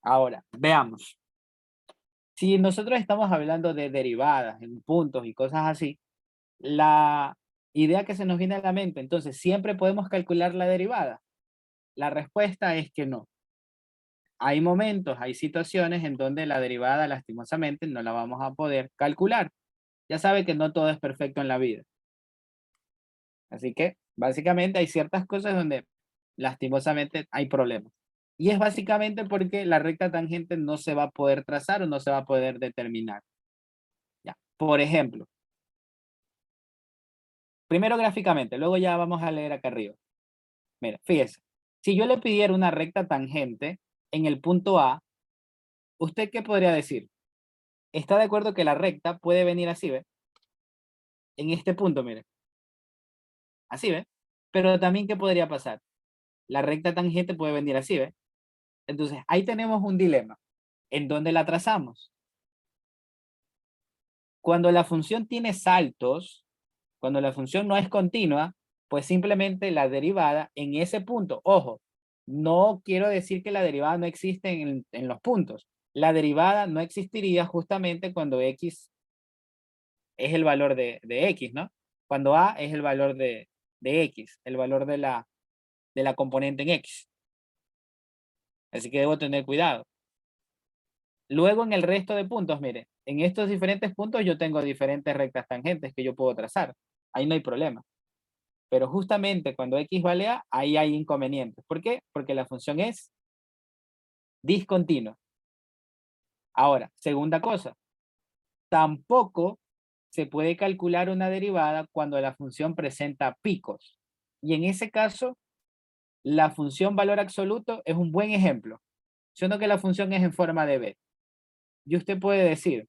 Ahora, veamos. Si nosotros estamos hablando de derivadas en puntos y cosas así, la idea que se nos viene a la mente, entonces, ¿siempre podemos calcular la derivada? La respuesta es que no. Hay momentos, hay situaciones en donde la derivada, lastimosamente, no la vamos a poder calcular. Ya sabe que no todo es perfecto en la vida. Así que, básicamente, hay ciertas cosas donde, lastimosamente, hay problemas. Y es básicamente porque la recta tangente no se va a poder trazar o no se va a poder determinar. Ya. Por ejemplo, primero gráficamente, luego ya vamos a leer acá arriba. Mira, fíjese, si yo le pidiera una recta tangente en el punto A, ¿usted qué podría decir? ¿Está de acuerdo que la recta puede venir así, ve? En este punto, mire, así, ve. Pero también, ¿qué podría pasar? La recta tangente puede venir así, ve. Entonces, ahí tenemos un dilema. ¿En dónde la trazamos? Cuando la función tiene saltos, cuando la función no es continua, pues simplemente la derivada en ese punto, ojo, no quiero decir que la derivada no existe en los puntos. La derivada no existiría justamente cuando x es el valor de x, ¿no? Cuando a es el valor de x, el valor de la componente en x. Así que debo tener cuidado. Luego en el resto de puntos, mire, en estos diferentes puntos yo tengo diferentes rectas tangentes que yo puedo trazar. Ahí no hay problema. Pero justamente cuando x vale a, ahí hay inconvenientes. ¿Por qué? Porque la función es discontinua. Ahora, segunda cosa, tampoco se puede calcular una derivada cuando la función presenta picos. Y en ese caso, la función valor absoluto es un buen ejemplo. Siendo que la función es en forma de b. Y usted puede decir,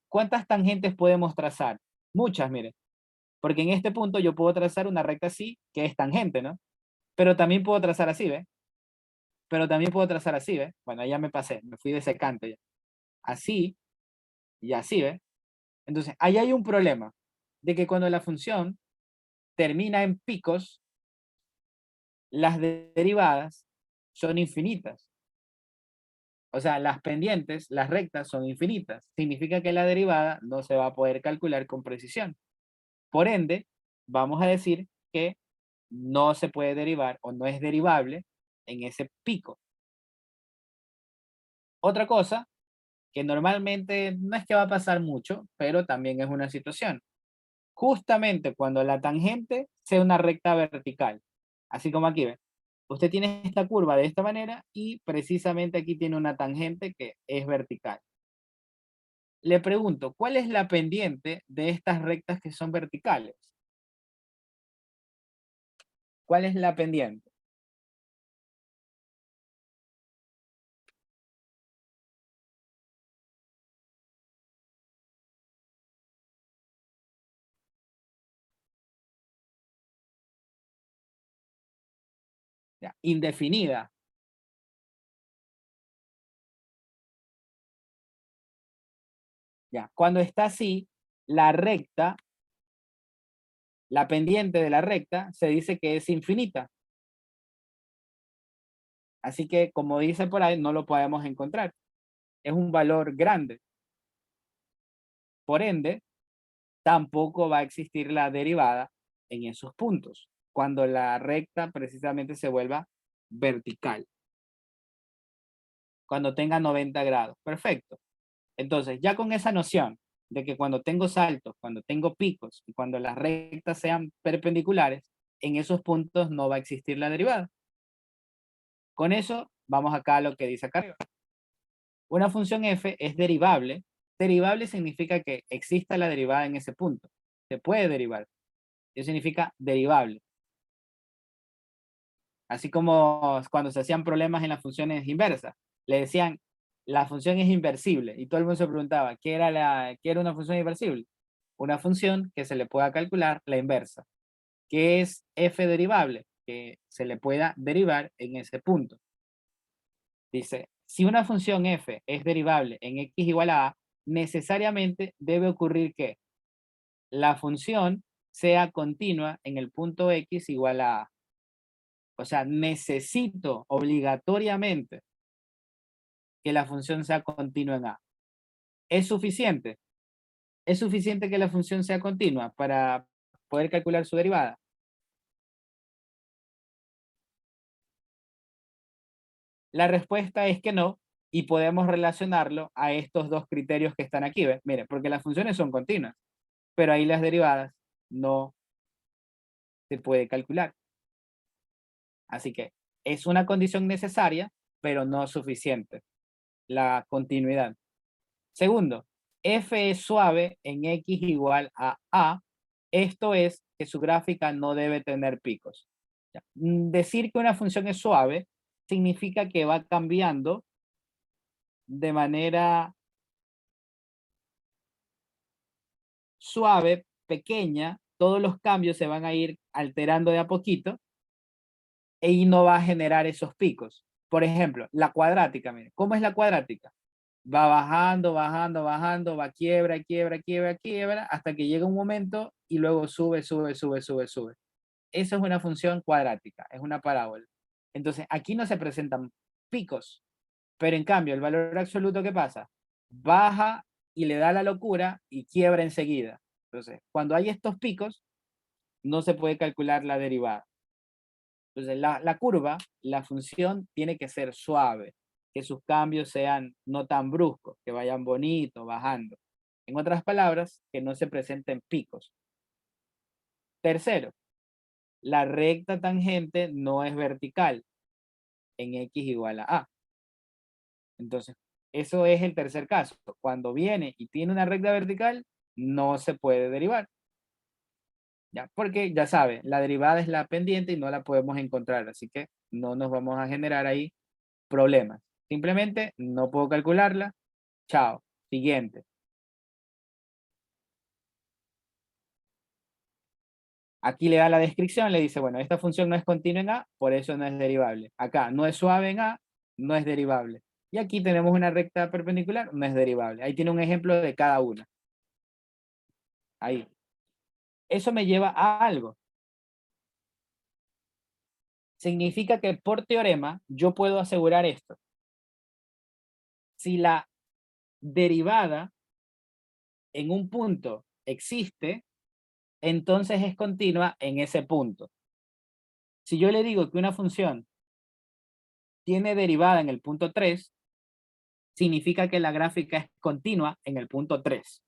¿cuántas tangentes podemos trazar? Muchas, mire. Porque en este punto yo puedo trazar una recta así, que es tangente, ¿no? Pero también puedo trazar así, ¿ve? Pero también puedo trazar así, ¿ve? Bueno, ya me pasé, me fui de secante ya. Así y así, ¿ve? Entonces, ahí hay un problema de que cuando la función termina en picos, las derivadas son infinitas. O sea, las pendientes, las rectas son infinitas. Significa que la derivada no se va a poder calcular con precisión. Por ende, vamos a decir que no se puede derivar o no es derivable en ese pico. Otra cosa que normalmente no es que va a pasar mucho, pero también es una situación. Justamente cuando la tangente sea una recta vertical, así como aquí, ¿ve? Usted tiene esta curva de esta manera y precisamente aquí tiene una tangente que es vertical. Le pregunto, ¿cuál es la pendiente de estas rectas que son verticales? ¿Cuál es la pendiente? Ya, indefinida. Ya, cuando está así, la recta, la pendiente de la recta, se dice que es infinita. Así que, como dice por ahí, no lo podemos encontrar. Es un valor grande. Por ende, tampoco va a existir la derivada en esos puntos, cuando la recta precisamente se vuelva vertical, cuando tenga 90 grados. Perfecto. Entonces, ya con esa noción de que cuando tengo saltos, cuando tengo picos y cuando las rectas sean perpendiculares, en esos puntos no va a existir la derivada. Con eso, vamos acá a lo que dice acá arriba. Una función f es derivable. Derivable significa que exista la derivada en ese punto. Se puede derivar. Eso significa derivable. Así como cuando se hacían problemas en las funciones inversas. Le decían, la función es inversible. Y todo el mundo se preguntaba, ¿qué era una función inversible? Una función que se le pueda calcular la inversa. ¿Qué es f derivable? Que se le pueda derivar en ese punto. Dice, si una función f es derivable en x igual a a, necesariamente debe ocurrir que la función sea continua en el punto x igual a a. O sea, necesito obligatoriamente que la función sea continua en A. ¿Es suficiente? ¿Es suficiente que la función sea continua para poder calcular su derivada? La respuesta es que no, y podemos relacionarlo a estos dos criterios que están aquí. ¿Ves? Mire, porque las funciones son continuas, pero ahí las derivadas no se puede calcular. Así que es una condición necesaria, pero no suficiente, la continuidad. Segundo, f es suave en x igual a a. Esto es que su gráfica no debe tener picos. Decir que una función es suave significa que va cambiando de manera suave, pequeña, todos los cambios se van a ir alterando de a poquito y no va a generar esos picos. Por ejemplo, la cuadrática, mire, ¿cómo es la cuadrática? Va bajando, bajando, bajando, va quiebra, quiebra, quiebra, quiebra, hasta que llega un momento y luego sube, sube, sube, sube, sube. Eso es una función cuadrática, es una parábola. Entonces, aquí no se presentan picos, pero en cambio, el valor absoluto, ¿qué pasa? Baja y le da la locura y quiebra enseguida. Entonces, cuando hay estos picos, no se puede calcular la derivada. Entonces, la curva, la función tiene que ser suave, que sus cambios sean no tan bruscos, que vayan bonito, bajando. En otras palabras, que no se presenten picos. Tercero, la recta tangente no es vertical en x igual a a. Entonces, eso es el tercer caso. Cuando viene y tiene una recta vertical, no se puede derivar. ¿Ya? Porque ya sabe, la derivada es la pendiente y no la podemos encontrar, así que no nos vamos a generar ahí problemas. Simplemente no puedo calcularla. Chao. Siguiente. Aquí le da la descripción, le dice, bueno, esta función no es continua en A, por eso no es derivable. Acá no es suave en A, no es derivable. Y aquí tenemos una recta perpendicular, no es derivable. Ahí tiene un ejemplo de cada una. Ahí. Eso me lleva a algo. Significa que por teorema yo puedo asegurar esto. Si la derivada en un punto existe, entonces es continua en ese punto. Si yo le digo que una función tiene derivada en el punto 3, significa que la gráfica es continua en el punto 3.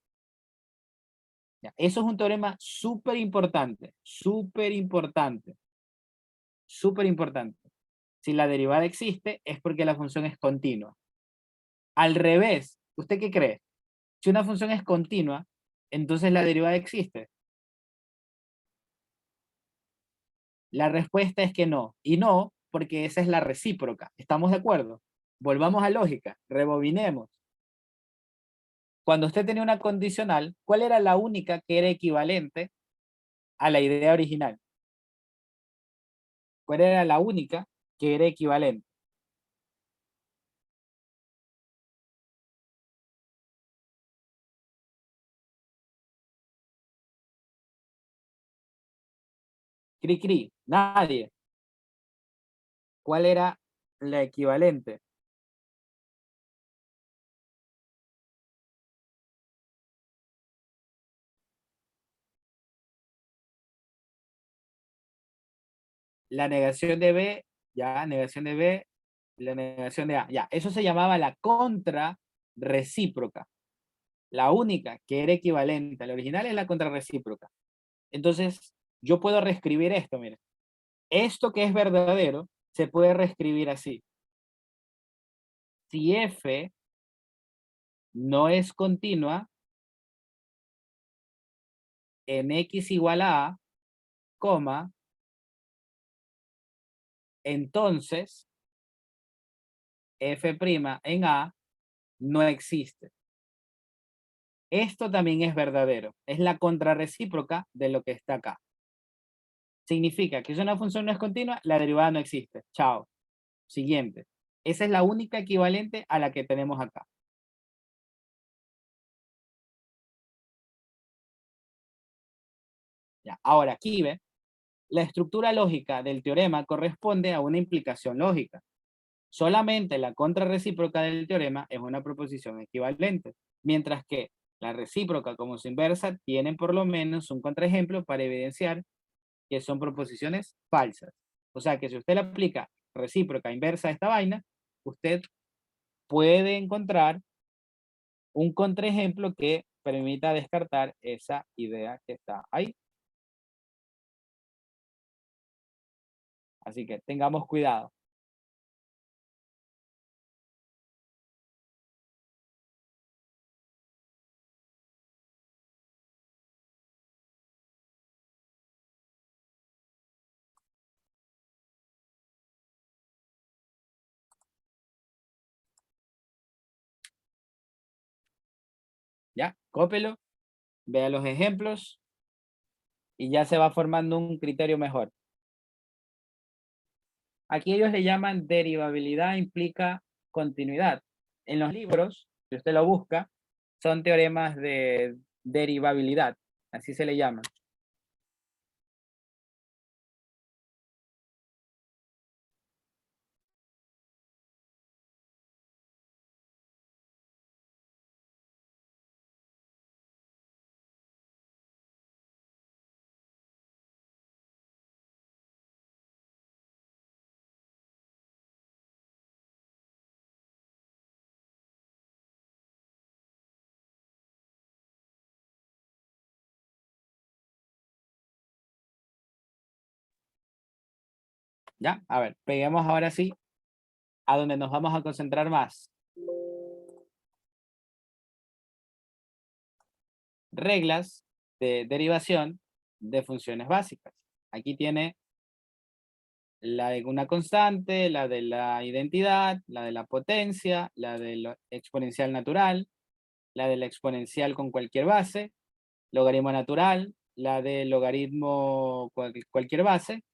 ¿Ya? Eso es un teorema súper importante, súper importante, súper importante. Si la derivada existe, es porque la función es continua. Al revés, ¿usted qué cree? Si una función es continua, entonces la derivada existe. La respuesta es que no. Y no, porque esa es la recíproca. ¿Estamos de acuerdo? Volvamos a lógica, rebobinemos. Cuando usted tenía una condicional, ¿cuál era la única que era equivalente a la idea original? ¿Cuál era la única que era equivalente? Cri, cri, nadie. ¿Cuál era la equivalente? La negación de B, ya, negación de B, la negación de A, ya. Eso se llamaba la contrarrecíproca. La única que era equivalente al original es la contrarrecíproca. Entonces, yo puedo reescribir esto, mire. Esto que es verdadero se puede reescribir así. Si f no es continua en x igual a, coma, entonces f' en a no existe. Esto también es verdadero. Es la contrarrecíproca de lo que está acá. Significa que si una función no es continua, la derivada no existe. Chao. Siguiente. Esa es la única equivalente a la que tenemos acá. Ya. Ahora, aquí ve, la estructura lógica del teorema corresponde a una implicación lógica. Solamente la contrarrecíproca del teorema es una proposición equivalente, mientras que la recíproca como su inversa tienen por lo menos un contraejemplo para evidenciar que son proposiciones falsas. O sea que si usted le aplica recíproca inversa a esta vaina, usted puede encontrar un contraejemplo que permita descartar esa idea que está ahí. Así que tengamos cuidado. ¿Ya? Cópelo, vea los ejemplos y ya se va formando un criterio mejor. Aquí ellos le llaman derivabilidad implica continuidad. En los libros, si usted lo busca, son teoremas de derivabilidad, así se le llama. ¿Ya? A ver, peguemos ahora sí a donde nos vamos a concentrar más. Reglas de derivación de funciones básicas. Aquí tiene la de una constante, la de la identidad, la de la potencia, la de la exponencial natural, la de la exponencial con cualquier base, logaritmo natural, la de logaritmo cualquier base,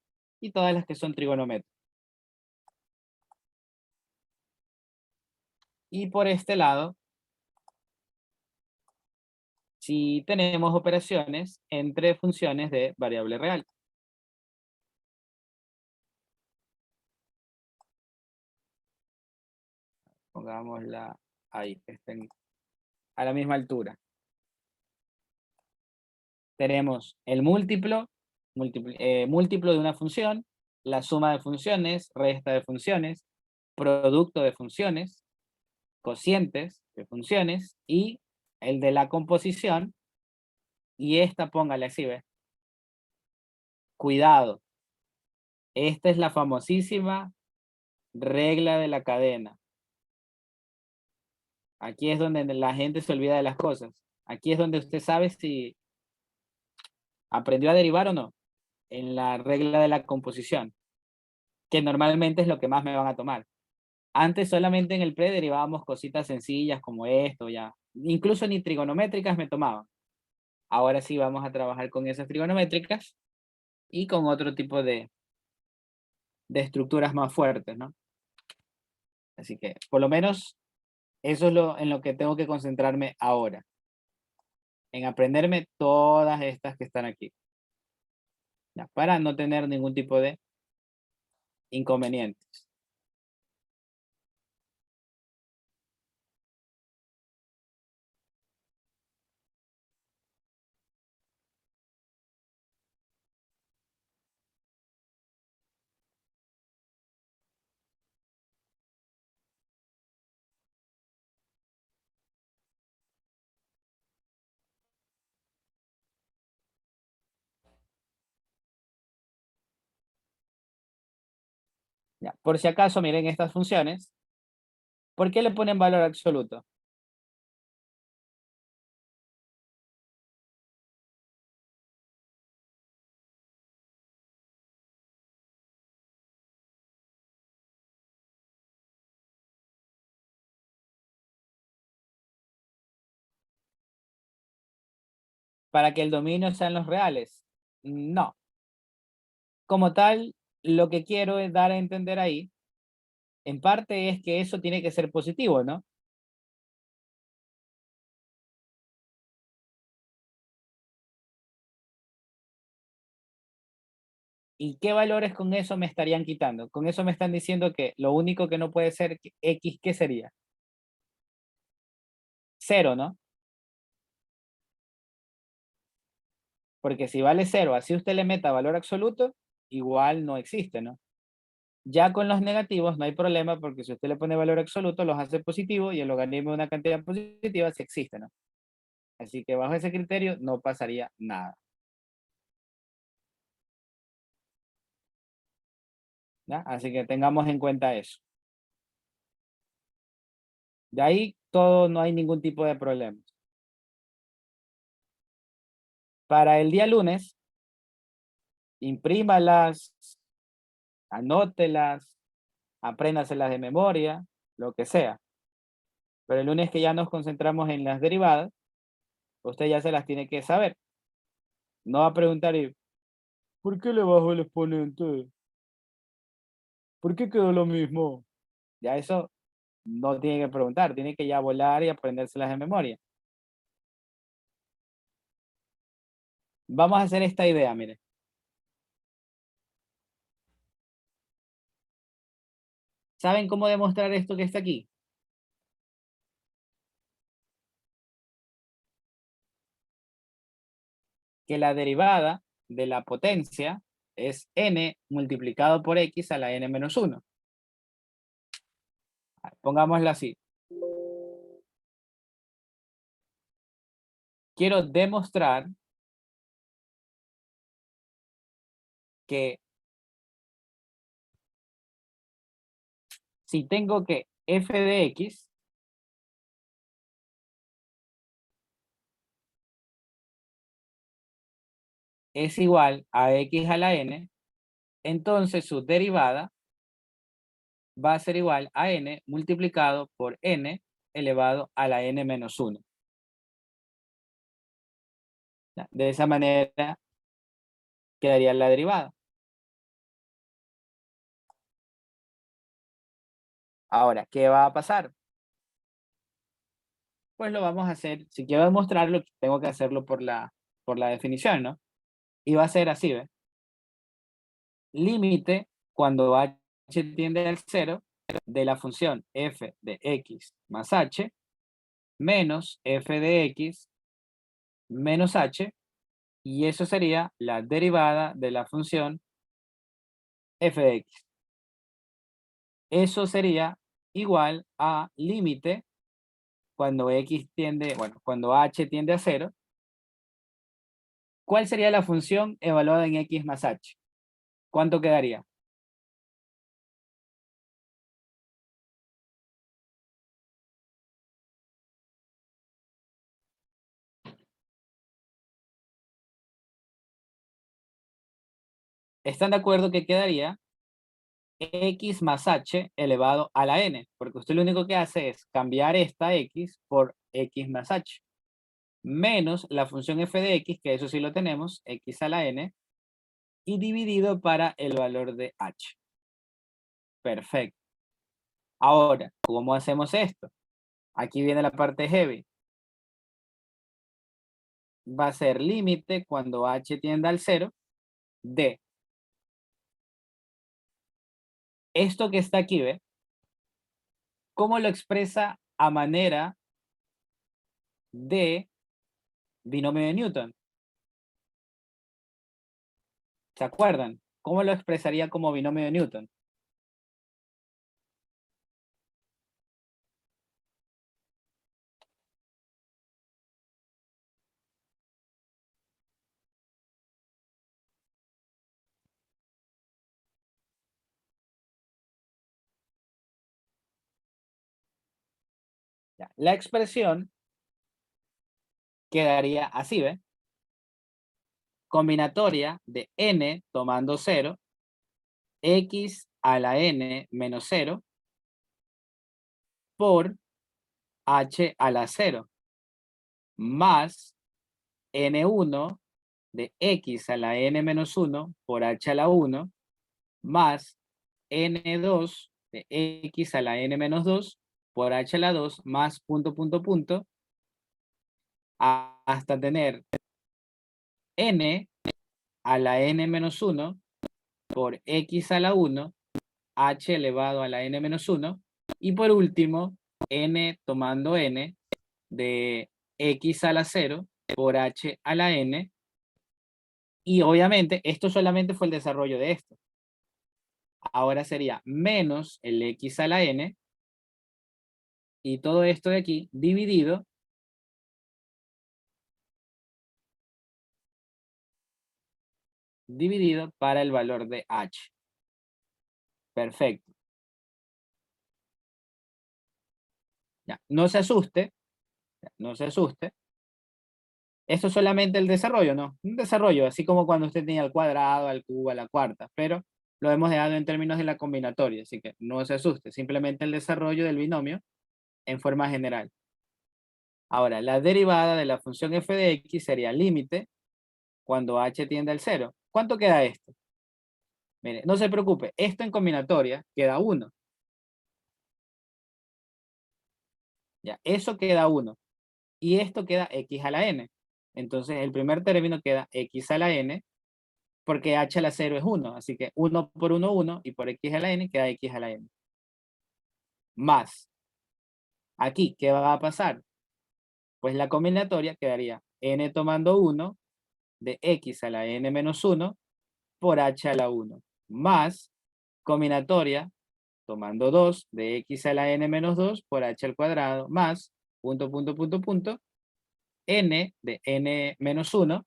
y todas las que son trigonométricas. Y por este lado, si tenemos operaciones entre funciones de variable real. Pongámosla ahí, que estén a la misma altura. Tenemos el múltiplo de una función, la suma de funciones, resta de funciones, producto de funciones, cocientes de funciones y el de la composición. Y esta, póngale así, ¿ves? Cuidado, esta es la famosísima regla de la cadena. Aquí es donde la gente se olvida de las cosas. Aquí es donde usted sabe si aprendió a derivar o no, en la regla de la composición, que normalmente es lo que más me van a tomar. Antes solamente en el pre derivábamos cositas sencillas como esto, ya. Incluso ni trigonométricas me tomaban. Ahora sí vamos a trabajar con esas trigonométricas y con otro tipo de estructuras más fuertes, ¿no? Así que, por lo menos, eso es en lo que tengo que concentrarme ahora, en aprenderme todas estas que están aquí, ¿ya? Para no tener ningún tipo de inconvenientes. ¿Ya? Por si acaso, miren estas funciones. ¿Por qué le ponen valor absoluto? ¿Para que el dominio sean los reales? No. Como tal, lo que quiero es dar a entender ahí, en parte es que eso tiene que ser positivo, ¿no? ¿Y qué valores con eso me estarían quitando? Con eso me están diciendo que lo único que no puede ser X, ¿qué sería? Cero, ¿no? Porque si vale cero, así usted le meta valor absoluto, igual no existe, ¿no? Ya con los negativos no hay problema porque si usted le pone valor absoluto, los hace positivo y el logaritmo de una cantidad positiva sí existe, ¿no? Así que bajo ese criterio no pasaría nada. ¿Ya? Así que tengamos en cuenta eso. De ahí todo, no hay ningún tipo de problema. Para el día lunes, imprímalas, anótelas, apréndaselas de memoria, lo que sea. Pero el lunes que ya nos concentramos en las derivadas, usted ya se las tiene que saber. No va a preguntar, ¿y por qué le bajo el exponente? ¿Por qué quedó lo mismo? Ya eso no tiene que preguntar, tiene que ya volar y aprendérselas de memoria. Vamos a hacer esta idea, mire. ¿Saben cómo demostrar esto que está aquí? Que la derivada de la potencia es n multiplicado por x a la n menos 1. Pongámoslo así. Quiero demostrar que si tengo que f de x es igual a x a la n, entonces su derivada va a ser igual a n multiplicado por n elevado a la n menos 1. De esa manera quedaría la derivada. Ahora, ¿qué va a pasar? Pues lo vamos a hacer, si quiero demostrarlo, tengo que hacerlo por la definición, ¿no? Y va a ser así, ¿ves? Límite cuando h tiende al 0 de la función f de x más h menos f de x menos h, y eso sería la derivada de la función f de x. Eso sería igual a límite cuando x tiende, bueno, cuando h tiende a 0. ¿Cuál sería la función evaluada en x más h? ¿Cuánto quedaría? ¿Están de acuerdo que quedaría x más h elevado a la n? Porque usted lo único que hace es cambiar esta x por x más h, menos la función f de x, que eso sí lo tenemos, x a la n, y dividido para el valor de h. Perfecto. Ahora, ¿cómo hacemos esto? Aquí viene la parte heavy. Va a ser límite cuando h tienda al 0 de esto que está aquí, ¿ve? ¿Cómo lo expresa a manera de binomio de Newton? ¿Se acuerdan? ¿Cómo lo expresaría como binomio de Newton? Ya, la expresión quedaría así, ¿ve? Combinatoria de n tomando 0, x a la n menos 0 por h a la 0 más n1 de x a la n menos 1 por h a la 1 más n2 de x a la n menos 2 por h a la 2 más punto, punto, punto, hasta tener n a la n menos 1 por x a la 1, h elevado a la n menos 1, y por último, n tomando n de x a la 0 por h a la n, y obviamente esto solamente fue el desarrollo de esto. Ahora sería menos el x a la n, y todo esto de aquí dividido para el valor de h. Perfecto. Ya, no se asuste, no se asuste. Esto es solamente el desarrollo, ¿no? Un desarrollo, así como cuando usted tenía al cuadrado, al cubo, a la cuarta, pero lo hemos dejado en términos de la combinatoria, así que no se asuste, simplemente el desarrollo del binomio en forma general. Ahora, la derivada de la función f de x sería límite cuando h tiende al 0. ¿Cuánto queda esto? Mire, no se preocupe, esto en combinatoria queda 1. Ya, eso queda 1. Y esto queda x a la n. Entonces, el primer término queda x a la n, porque h a la 0 es 1. Así que 1 por 1, 1, y por x a la n queda x a la n. Más. Aquí, ¿qué va a pasar? Pues la combinatoria quedaría n tomando 1 de x a la n menos 1 por h a la 1. Más combinatoria tomando 2 de x a la n menos 2 por h al cuadrado, más punto, punto, punto, punto, n de n menos 1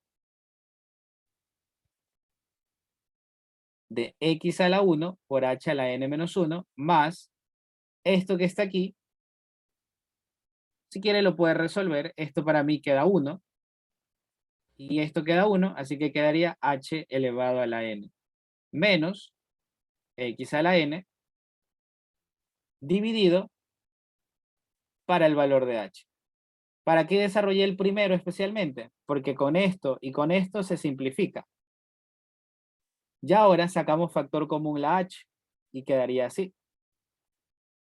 de x a la 1 por h a la n menos 1, más esto que está aquí. Si quiere lo puede resolver. Esto para mí queda 1. Y esto queda 1, así que quedaría h elevado a la n. Menos x a la n dividido para el valor de h. ¿Para qué desarrollé el primero especialmente? Porque con esto y con esto se simplifica. Ya ahora sacamos factor común la h y quedaría así.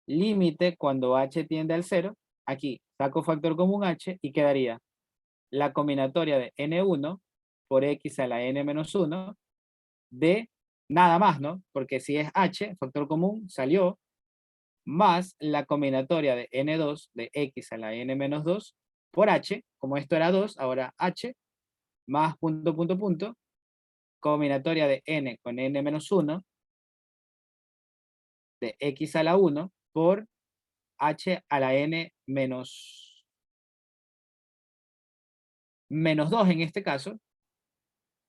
Límite cuando h tiende al 0. Aquí saco factor común h y quedaría la combinatoria de n1 por x a la n menos 1 de nada más, ¿no? Porque si es h, factor común salió, más la combinatoria de n2 de x a la n menos 2 por h, como esto era 2, ahora h, más punto, punto, punto, combinatoria de n con n menos 1 de x a la 1 por h a la n menos 2 en este caso,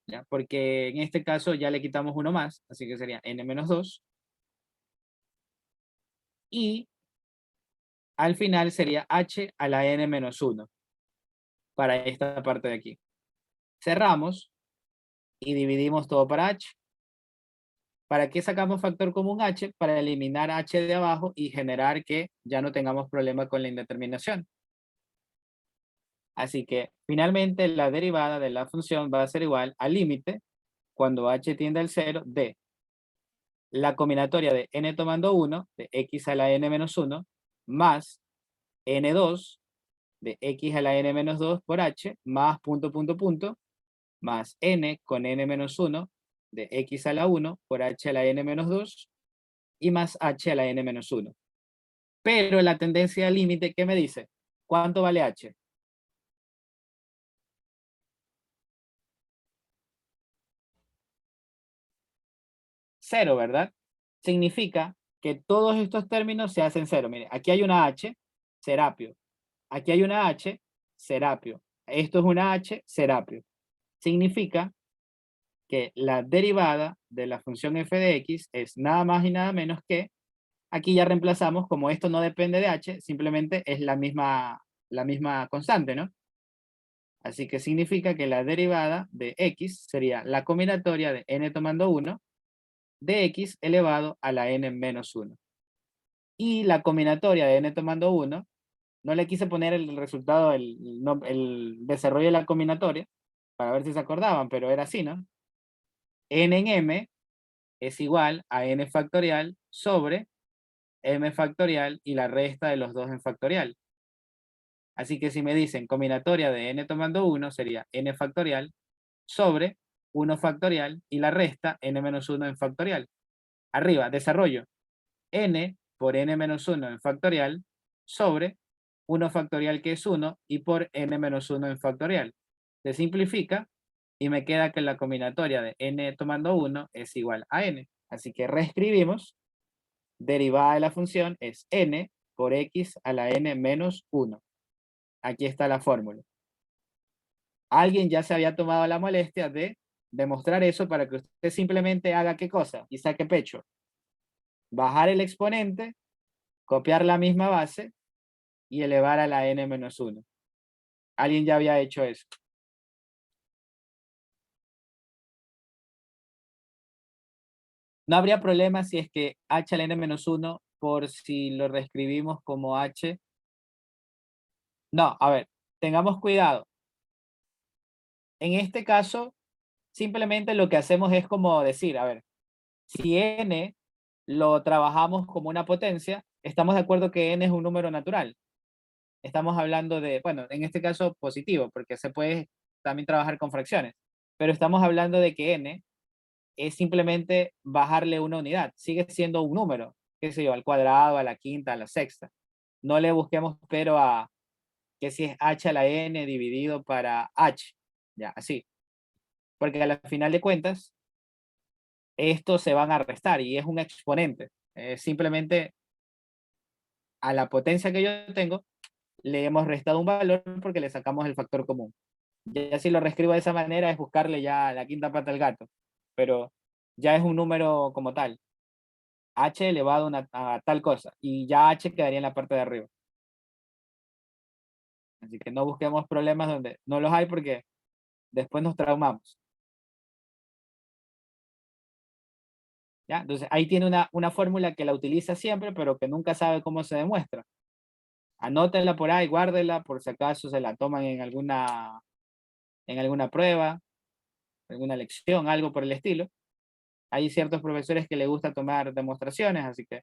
¿ya? Porque en este caso ya le quitamos uno más, así que sería n menos 2. Y al final sería h a la n menos 1 para esta parte de aquí. Cerramos y dividimos todo para h. ¿Para qué sacamos factor común h? Para eliminar h de abajo y generar que ya no tengamos problema con la indeterminación. Así que finalmente la derivada de la función va a ser igual al límite cuando h tiende al 0 de la combinatoria de n tomando 1 de x a la n menos 1 más n2 de x a la n menos 2 por h más punto, punto, punto, más n con n menos 1 de x a la 1 por h a la n menos 2 y más h a la n menos 1. Pero la tendencia al límite, ¿qué me dice? ¿Cuánto vale h? 0, ¿verdad? Significa que todos estos términos se hacen 0. Mire, aquí hay una h, Serapio. Aquí hay una h, Serapio. Esto es una h, Serapio. Significa que la derivada de la función f de x es nada más y nada menos que, aquí ya reemplazamos, como esto no depende de h, simplemente es la misma constante, ¿no? Así que significa que la derivada de x sería la combinatoria de n tomando 1 de x elevado a la n menos 1. Y la combinatoria de n tomando 1, no le quise poner el resultado, el desarrollo de la combinatoria, para ver si se acordaban, pero era así, ¿no? N en m es igual a n factorial sobre m factorial y la resta de los dos en factorial. Así que si me dicen combinatoria de n tomando 1 sería n factorial sobre 1 factorial y la resta n menos 1 en factorial. Arriba, desarrollo. N por n menos 1 en factorial sobre 1 factorial que es 1 y por n menos 1 en factorial. Se simplifica y me queda que la combinatoria de n tomando 1 es igual a n. Así que reescribimos. Derivada de la función es n por x a la n menos 1. Aquí está la fórmula. Alguien ya se había tomado la molestia de demostrar eso para que usted simplemente haga ¿qué cosa? Y saque pecho. Bajar el exponente, copiar la misma base y elevar a la n menos 1. Alguien ya había hecho eso. No habría problema si es que h a la n menos 1 por si lo reescribimos como h. No, a ver, tengamos cuidado. En este caso, simplemente lo que hacemos es como decir, a ver, si n lo trabajamos como una potencia, estamos de acuerdo que n es un número natural. Estamos hablando de, bueno, en este caso positivo, porque se puede también trabajar con fracciones, pero estamos hablando de que n es simplemente bajarle una unidad, sigue siendo un número, qué sé yo, al cuadrado, a la quinta, a la sexta. No le busquemos pero a que si es h a la n dividido para h, ya, así. Porque a la final de cuentas, estos se van a restar y es un exponente. Simplemente a la potencia que yo tengo, le hemos restado un valor porque le sacamos el factor común. Ya si lo reescribo de esa manera es buscarle ya la quinta pata al gato, pero ya es un número como tal. H elevado a tal cosa y ya H quedaría en la parte de arriba. Así que no busquemos problemas donde no los hay porque después nos traumamos. ¿Ya? Entonces ahí tiene una fórmula que la utiliza siempre, pero que nunca sabe cómo se demuestra. Anótenla por ahí, guárdela por si acaso se la toman en alguna prueba, alguna lección, algo por el estilo. Hay ciertos profesores que les gusta tomar demostraciones, así que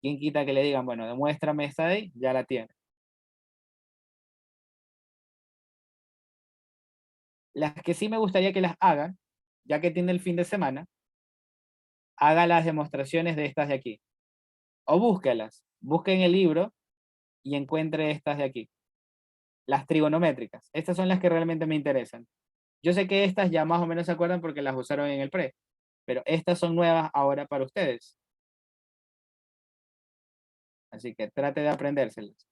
quién quita que le digan, bueno, demuéstrame esta de ahí, ya la tiene. Las que sí me gustaría que las hagan, ya que tiene el fin de semana, haga las demostraciones de estas de aquí. O búsquelas, busquen el libro y encuentre estas de aquí. Las trigonométricas. Estas son las que realmente me interesan. Yo sé que estas ya más o menos se acuerdan porque las usaron en el pre, pero estas son nuevas ahora para ustedes. Así que trate de aprendérselas.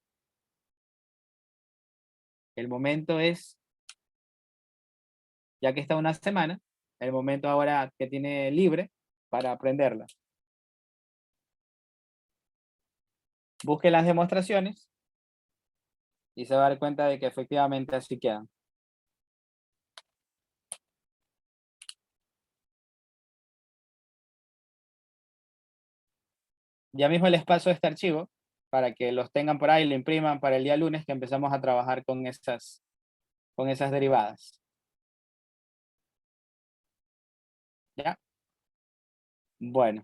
El momento es, ya que está una semana, el momento ahora que tiene libre para aprenderla. Busque las demostraciones y se va a dar cuenta de que efectivamente así quedan. Ya mismo les paso este archivo para que los tengan por ahí, lo impriman para el día lunes que empezamos a trabajar con esas derivadas. ¿Ya? Bueno,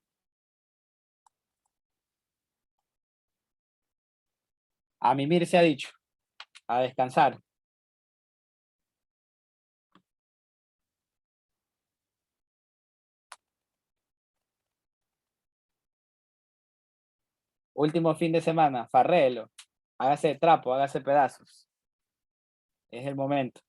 a mimir se ha dicho, a descansar. Último fin de semana, farrelo, hágase trapo, hágase pedazos. Es el momento.